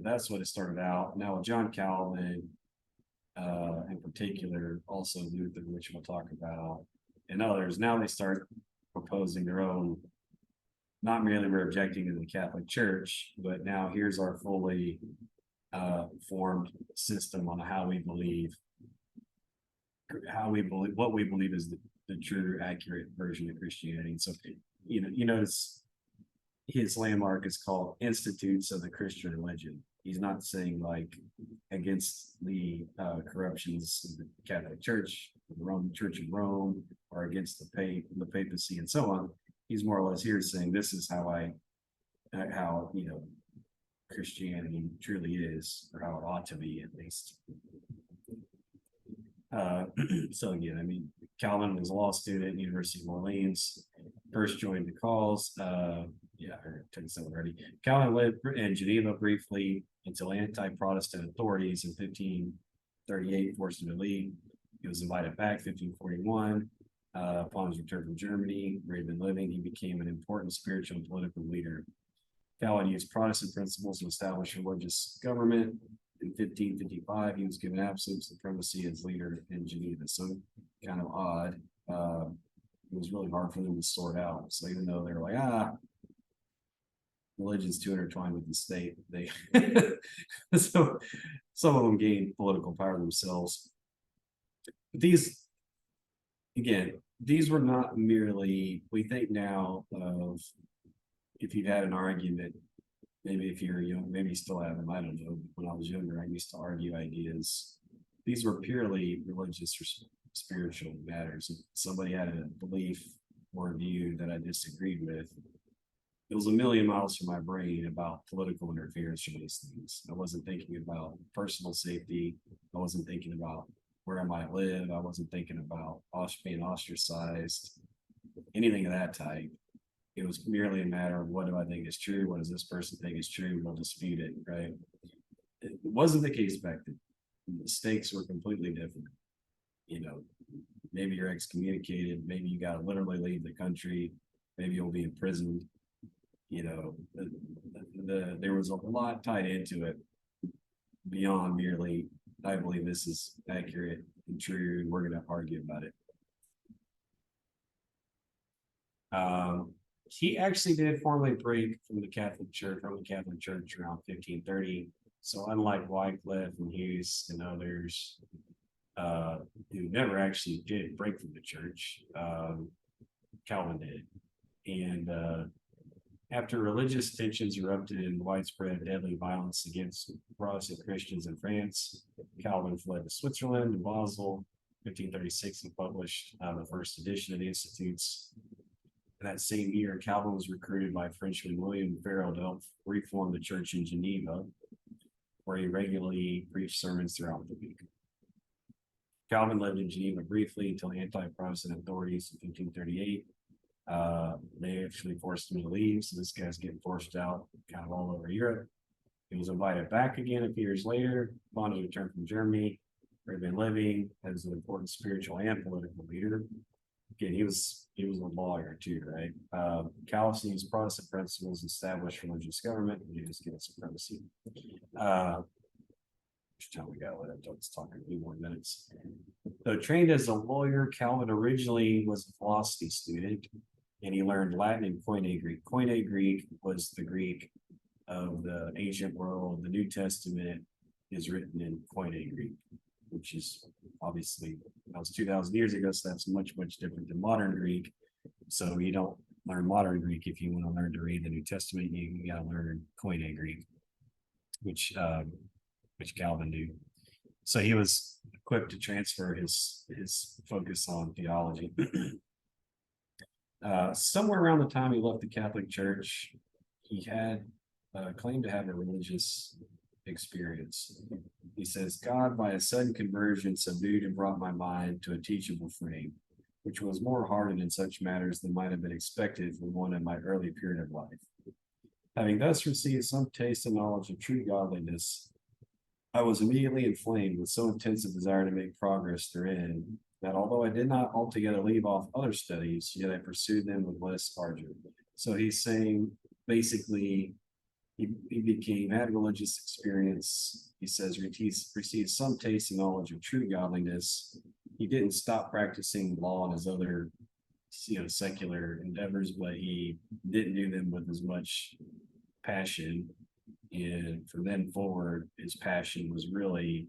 that's what it started out. Now John Calvin, in particular, also Luther, which we'll talk about, and others, now they start proposing their own. Not merely we're objecting to the Catholic Church, but now here's our fully formed system on how we believe what we believe is the true, accurate version of Christianity. And so, you notice his landmark is called Institutes of the Christian Religion. He's not saying like against the corruptions of the Catholic Church, the Roman Church of Rome, or against the papacy and so on. He's more or less here saying this is how Christianity truly is, or how it ought to be at least. So again, Calvin was a law student at the University of Orleans, first joined the cause. I took this already. Calvin lived in Geneva briefly until anti-Protestant authorities in 1538 forced him to leave. He was invited back 1541. Upon his return from Germany, where he'd been living, he became an important spiritual and political leader. Calvin used Protestant principles to establish religious government. In 1555, he was given absolute supremacy as leader in Geneva. So kind of odd. It was really hard for them to sort out. So even though they were like, religion's too intertwined with the state, they so some of them gained political power themselves. But these were not merely, we think now of, if you've had an argument, maybe if you're young, maybe you still have them, I don't know. When I was younger, I used to argue ideas. These were purely religious or spiritual matters. If somebody had a belief or a view that I disagreed with, it was a million miles from my brain about political interference from these things. I wasn't thinking about personal safety. I wasn't thinking about where I might live. I wasn't thinking about being ostracized, anything of that type. It was merely a matter of what do I think is true? What does this person think is true? We'll dispute it, right? It wasn't the case back then. The stakes were completely different. Maybe you're excommunicated. Maybe you got to literally leave the country. Maybe you'll be imprisoned. There was a lot tied into it beyond merely, I believe this is accurate and true, and we're going to argue about it. He actually did formally break from the Catholic Church around 1530. So unlike Wycliffe and Hughes and others who never actually did break from the church, Calvin did. And after religious tensions erupted in widespread deadly violence against Protestant Christians in France, Calvin fled to Switzerland and Basel. 1536, he published the first edition of the Institutes. That same year, Calvin was recruited by Frenchman William Farel to help reform the church in Geneva, where he regularly preached sermons throughout the week. Calvin lived in Geneva briefly until anti-Protestant authorities in 1538. They actually forced him to leave, so this guy's getting forced out kind of all over Europe. He was invited back again a few years later upon his return from Germany, where he'd been living as an important spiritual and political leader. Again, he was a lawyer too, right? Calvin used Protestant principles, established religious government, and he was given supremacy. Which time we got? Let's talk a few more minutes. So trained as a lawyer, Calvin originally was a philosophy student, and he learned Latin and Koine Greek. Koine Greek was the Greek of the ancient world. The New Testament is written in Koine Greek, which is obviously, that was 2,000 years ago, so that's much, much different than modern Greek. So you don't learn modern Greek if you want to learn to read the New Testament. You got to learn Koine Greek, which Calvin knew. So he was equipped to transfer his focus on theology. Somewhere around the time he left the Catholic Church, he had claimed to have a religious experience. He says, God, by a sudden conversion, subdued and brought my mind to a teachable frame, which was more hardened in such matters than might have been expected from one in my early period of life. Having thus received some taste and knowledge of true godliness, I was immediately inflamed with so intense a desire to make progress therein, that although I did not altogether leave off other studies, yet I pursued them with less ardor. So he's saying, basically, he had religious experience. He says he received some taste and knowledge of true godliness. He didn't stop practicing law and his other, secular endeavors, but he didn't do them with as much passion. And from then forward, his passion was really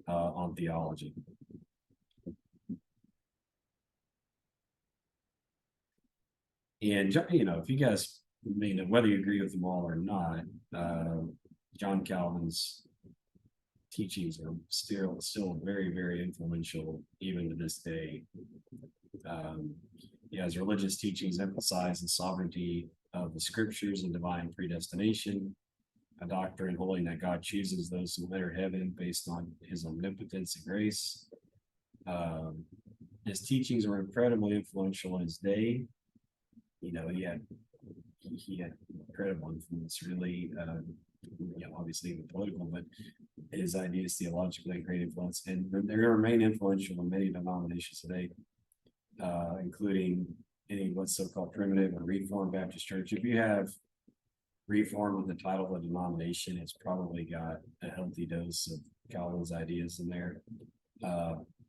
on theology. And if you guys, whether you agree with them all or not, John Calvin's teachings are still very, very influential even to this day. His religious teachings emphasize the sovereignty of the scriptures and divine predestination, a doctrine holding that God chooses those who enter heaven based on his omnipotence and grace. His teachings were incredibly influential in his day. He had incredible influence, really, obviously even political, but his ideas theologically great influence, and they remain influential in many denominations today. including any what's so-called primitive or Reformed Baptist church. If you have Reformed in the title of a denomination, it's probably got a healthy dose of Calvin's ideas in there.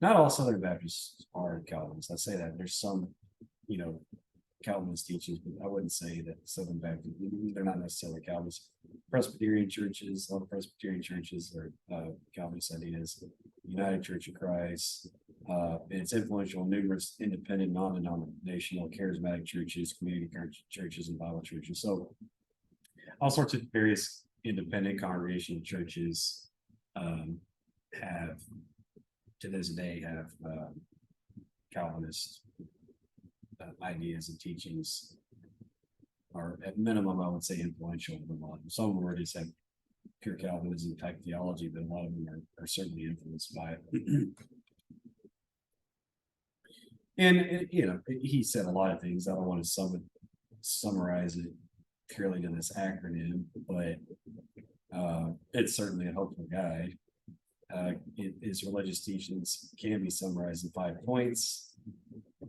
Not all Southern Baptists are Calvinists. I say that there's some, Calvinist teachings, but I wouldn't say that Southern Baptist, they're not necessarily Calvinists. Presbyterian churches, a lot of Presbyterian churches are Calvinist ideas. United Church of Christ, it's influential in numerous independent, non-denominational, charismatic churches, community churches, and Bible churches. So all sorts of various independent congregational churches have, to this day, have Calvinist ideas and teachings, are at minimum, I would say, influential in a lot. Some of them already have pure Calvinism type theology, but a lot of them are certainly influenced by it. And he said a lot of things. I don't want to summarize it purely to this acronym, but it's certainly a helpful guide. His religious teachings can be summarized in 5 points.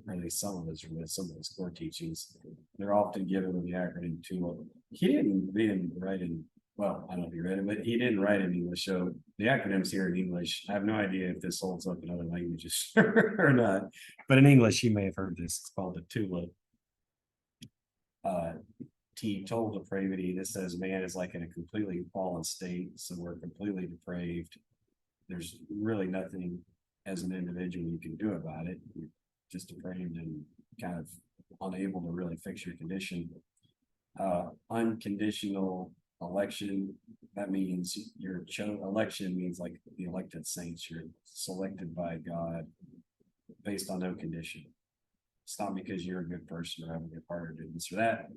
Or at least some of his core teachings. They're often given with the acronym TULIP. He didn't write in, well, I don't know if you read it, but he didn't write in English. So the acronym's here in English. I have no idea if this holds up in other languages or not. But in English, you may have heard this. It's called the TULIP. T, total depravity. This says man is like in a completely fallen state. So we're completely depraved. There's really nothing as an individual you can do about it. You're just depraved and kind of unable to really fix your condition. Unconditional election, that means election means like the elected saints, you're selected by God based on no condition. It's not because you're a good person or have a good heart or do this or that.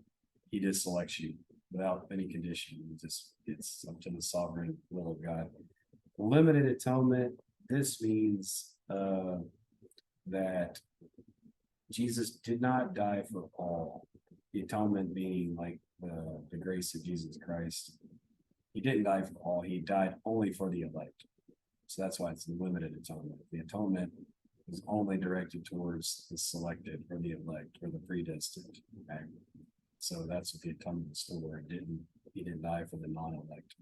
He just selects you without any condition. It's up to the sovereign will of God. Limited atonement, this means that Jesus did not die for all. The atonement being like the grace of Jesus Christ. He didn't die for all. He died only for the elect. So that's why it's the limited atonement. The atonement is only directed towards the selected or the elect or the predestined. Okay? So that's what the atonement is for. He didn't die for the non-elect.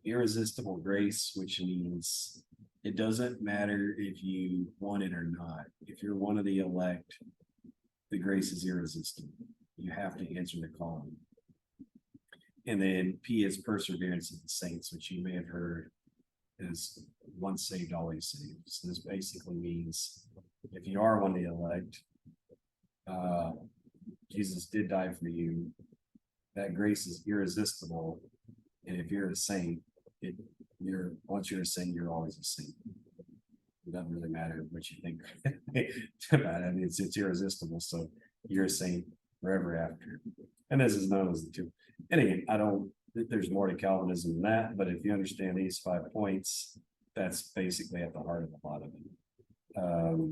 Irresistible grace, which means it doesn't matter if you want it or not. If you're one of the elect, the grace is irresistible. You have to answer the calling. And then P is perseverance of the saints, which you may have heard is once saved, always saved. So this basically means if you are one of the elect, Jesus did die for you. That grace is irresistible. And if you're a saint, once you're a saint, you're always a saint. It doesn't really matter what you think about it. I mean, it's irresistible. So you're a saint forever after. And this is known as the two. And again, there's more to Calvinism than that, but if you understand these 5 points, that's basically at the heart of a lot of it.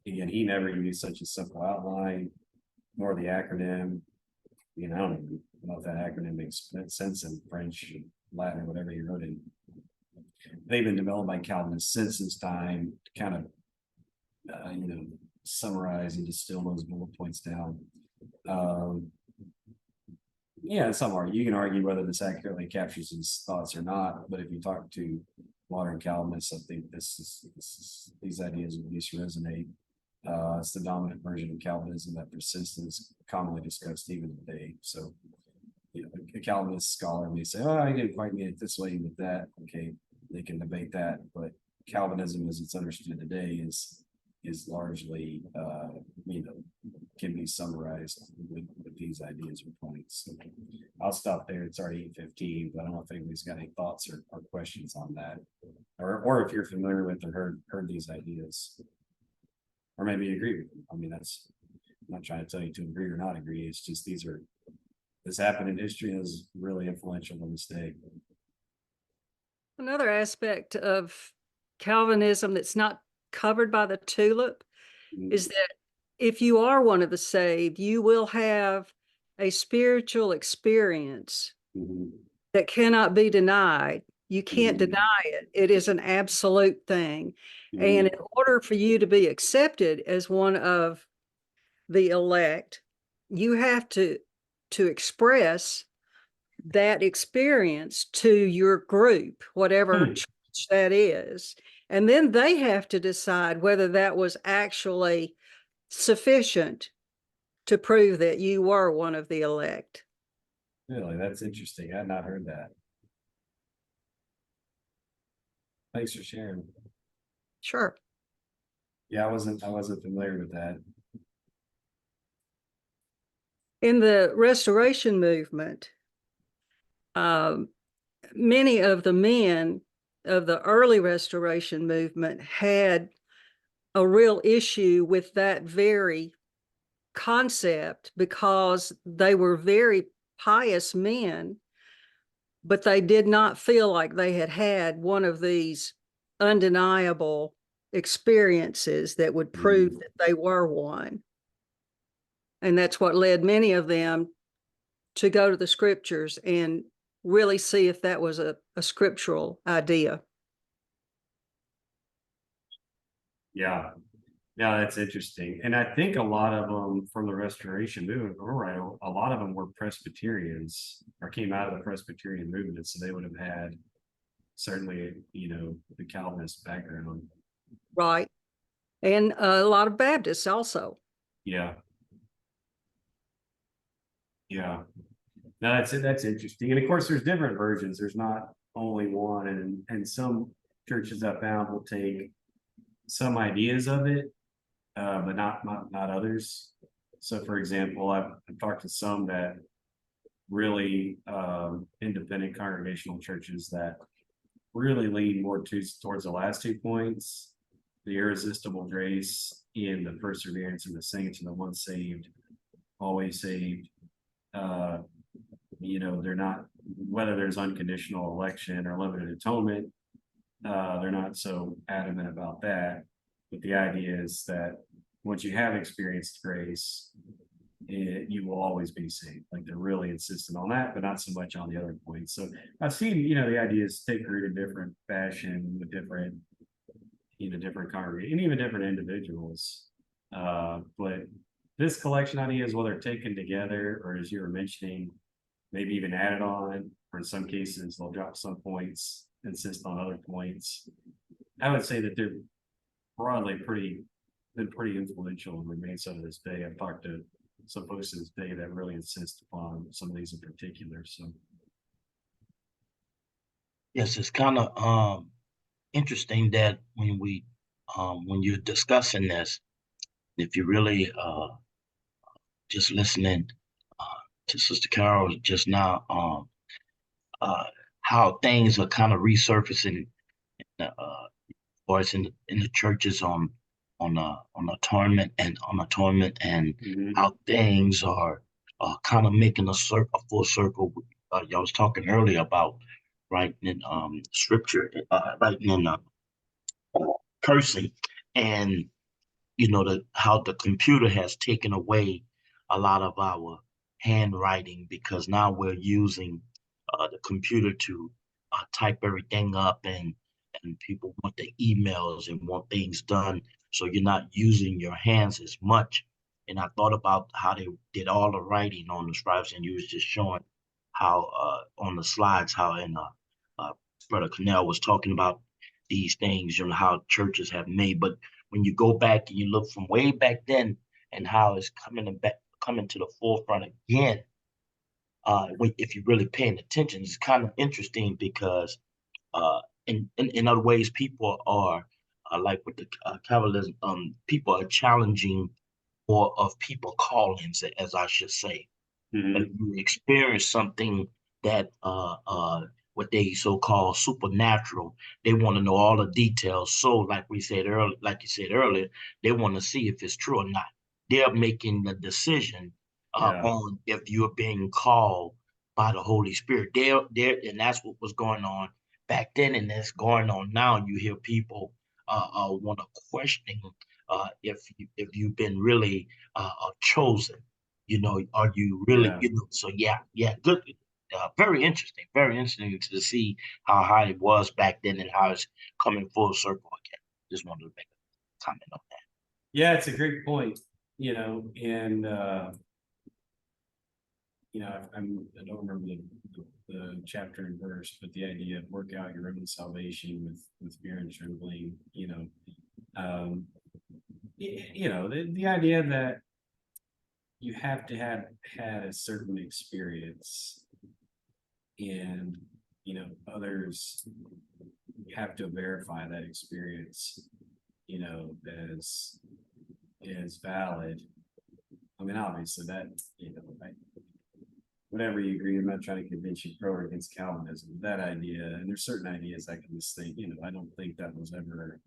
Again, he never used such a simple outline, nor the acronym. I don't even know if that acronym makes sense in French, Latin, or whatever he wrote in. They've been developed by Calvinists since his time to kind of, summarize and distill those bullet points down. Some argue. You can argue whether this accurately captures his thoughts or not, but if you talk to modern Calvinists, I think these ideas at least resonate. It's the dominant version of Calvinism that persists and is commonly discussed even today. So, a Calvinist scholar may say, "Oh, I didn't quite mean it this way with that." Okay, they can debate that, but Calvinism, as it's understood today, is largely, can be summarized with these ideas or points. So I'll stop there. It's already 8:15, but I don't know if anybody's got any thoughts or questions on that, or if you're familiar with or heard these ideas, or maybe you agree with them. I mean, I'm not trying to tell you to agree or not agree. It's just this happened in history and is really influential to this day. Another aspect of Calvinism that's not covered by the TULIP is that if you are one of the saved, you will have a spiritual experience that cannot be denied. You can't Mhm. deny it. It is an absolute thing. And Mhm. in order for you to be accepted as one of the elect, you have to express that experience to your group, whatever Hmm. church that is. And then they have to decide whether that was actually sufficient to prove that you were one of the elect. Really, that's interesting. I had not heard that. Thanks for sharing. Sure. Yeah, I wasn't familiar with that. In the Restoration movement, um, many of the men of the early Restoration movement had a real issue with that very concept because they were very pious men, but they did not feel like they had had one of these undeniable experiences that would prove that they were one. And that's what led many of them to go to the scriptures and really see if that was a scriptural idea. Yeah. Yeah, that's interesting. And I think a lot of them from the Restoration movement, all right, a lot of them were Presbyterians or came out of the Presbyterian movement. So they would have had certainly, the Calvinist background. Right. And a lot of Baptists also. Yeah. Yeah. No, that's interesting. And of course, there's different versions. There's not only one. And some churches I found will take some ideas of it, but not others. So for example, I've talked to some that really independent congregational churches that really lean more towards the last 2 points, the irresistible grace and the perseverance of the saints and the once saved, always saved. Uh, they're not, whether there's unconditional election or limited atonement, they're not so adamant about that. But the idea is that once you have experienced grace, you will always be saved. Like they're really insistent on that, but not so much on the other points. So I've seen, the ideas take root in different fashion with different, different congregations and even different individuals. But this collection ideas, whether taken together or as you were mentioning, maybe even added on, or in some cases they'll drop some points, insist on other points. I would say that they're broadly been pretty influential and remain so to this day. I've talked to some folks to this day that really insist upon some of these in particular. So Yes, it's kind of interesting that when you're discussing this, if you really just listening uh, to Sister Carol just now, uh, how things are kind of resurfacing, or it's in the churches on atonement and how things are kind of making a full circle. Y'all was talking earlier about writing in scripture, writing in cursing, and how the computer has taken away a lot of our handwriting because now we're using the computer to type everything up, and people want the emails and want things done, so you're not using your hands as much. And I thought about how they did all the writing on the scribes, and you was just showing how on the slides how uh, Brother Cannell was talking about these things, how churches have made. But when you go back and you look from way back then and how it's coming to the forefront again, if you're really paying attention, it's kind of interesting because in other ways, people are like with the Kabbalism, people are challenging more of people callings, as I should say. If you experience something that what they so-called supernatural, they want to know all the details. So like you said earlier, they want to see if it's true or not. They're making the decision yeah, on if you're being called by the Holy Spirit. And that's what was going on back then, and that's going on now. You hear people want to question if you've been really chosen. Are you really, yeah, so yeah, good. very interesting to see how high it was back then and how it's coming full circle again. Just wanted to make a comment on that. Yeah, it's a great point, and I don't remember the chapter and verse, but the idea of work out your own salvation with fear and trembling, the idea that you have to have had a certain experience, and others have to verify that experience, as valid. I mean, obviously that, whatever you agree, I'm not trying to convince you pro or against Calvinism, that idea, and there's certain ideas I can just think, I don't think that was ever,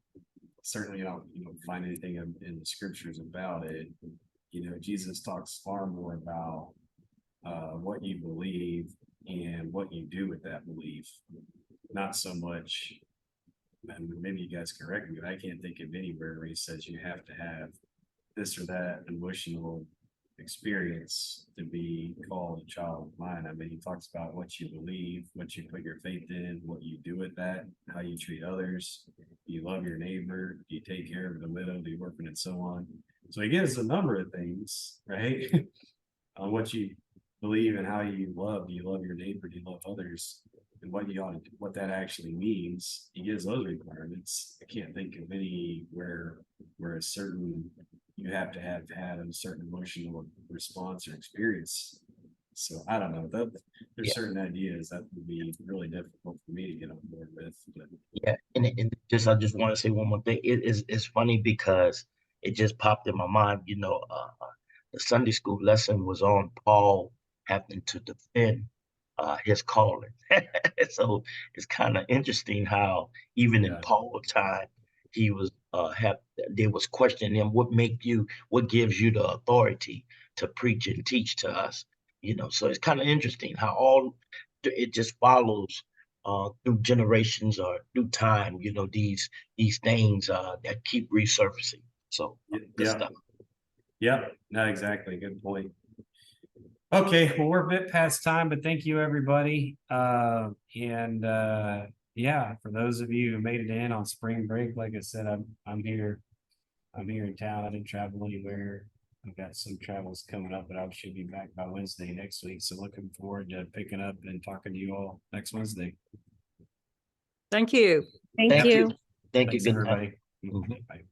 certainly I don't find anything in the scriptures about it. Jesus talks far more about what you believe and what you do with that belief, not so much, and maybe you guys correct me, but I can't think of anywhere where he says you have to have this or that emotional experience to be called a child of mine. I mean, he talks about what you believe, what you put your faith in, what you do with that, how you treat others, do you love your neighbor, do you take care of the widow, the orphan, and so on. So he gives a number of things, right? On what you believe and how you love. Do you love your neighbor? Do you love others? And what that actually means. He gives those requirements. I can't think of anywhere where you have to have had a certain emotional response or experience. So I don't know. There's certain ideas that would be really difficult for me to get on board with. But. Yeah, and I just want to say one more thing. It's funny because it just popped in my mind. The Sunday school lesson was on Paul having to defend his calling. So it's kind of interesting how even in Paul's time, he was they was questioning him, what gives you the authority to preach and teach to us? So it's kind of interesting how it just follows through generations or through time, these things that keep resurfacing. So good stuff. Yeah, no, exactly. Good point. Okay, well, we're a bit past time, but thank you, everybody. Yeah, for those of you who made it in on spring break, like I said, I'm here. I'm here in town. I didn't travel anywhere. I've got some travels coming up, but I should be back by Wednesday next week. So looking forward to picking up and talking to you all next Wednesday. Thank you. Thank you. Thank you. Thanks, Good night. everybody. Bye.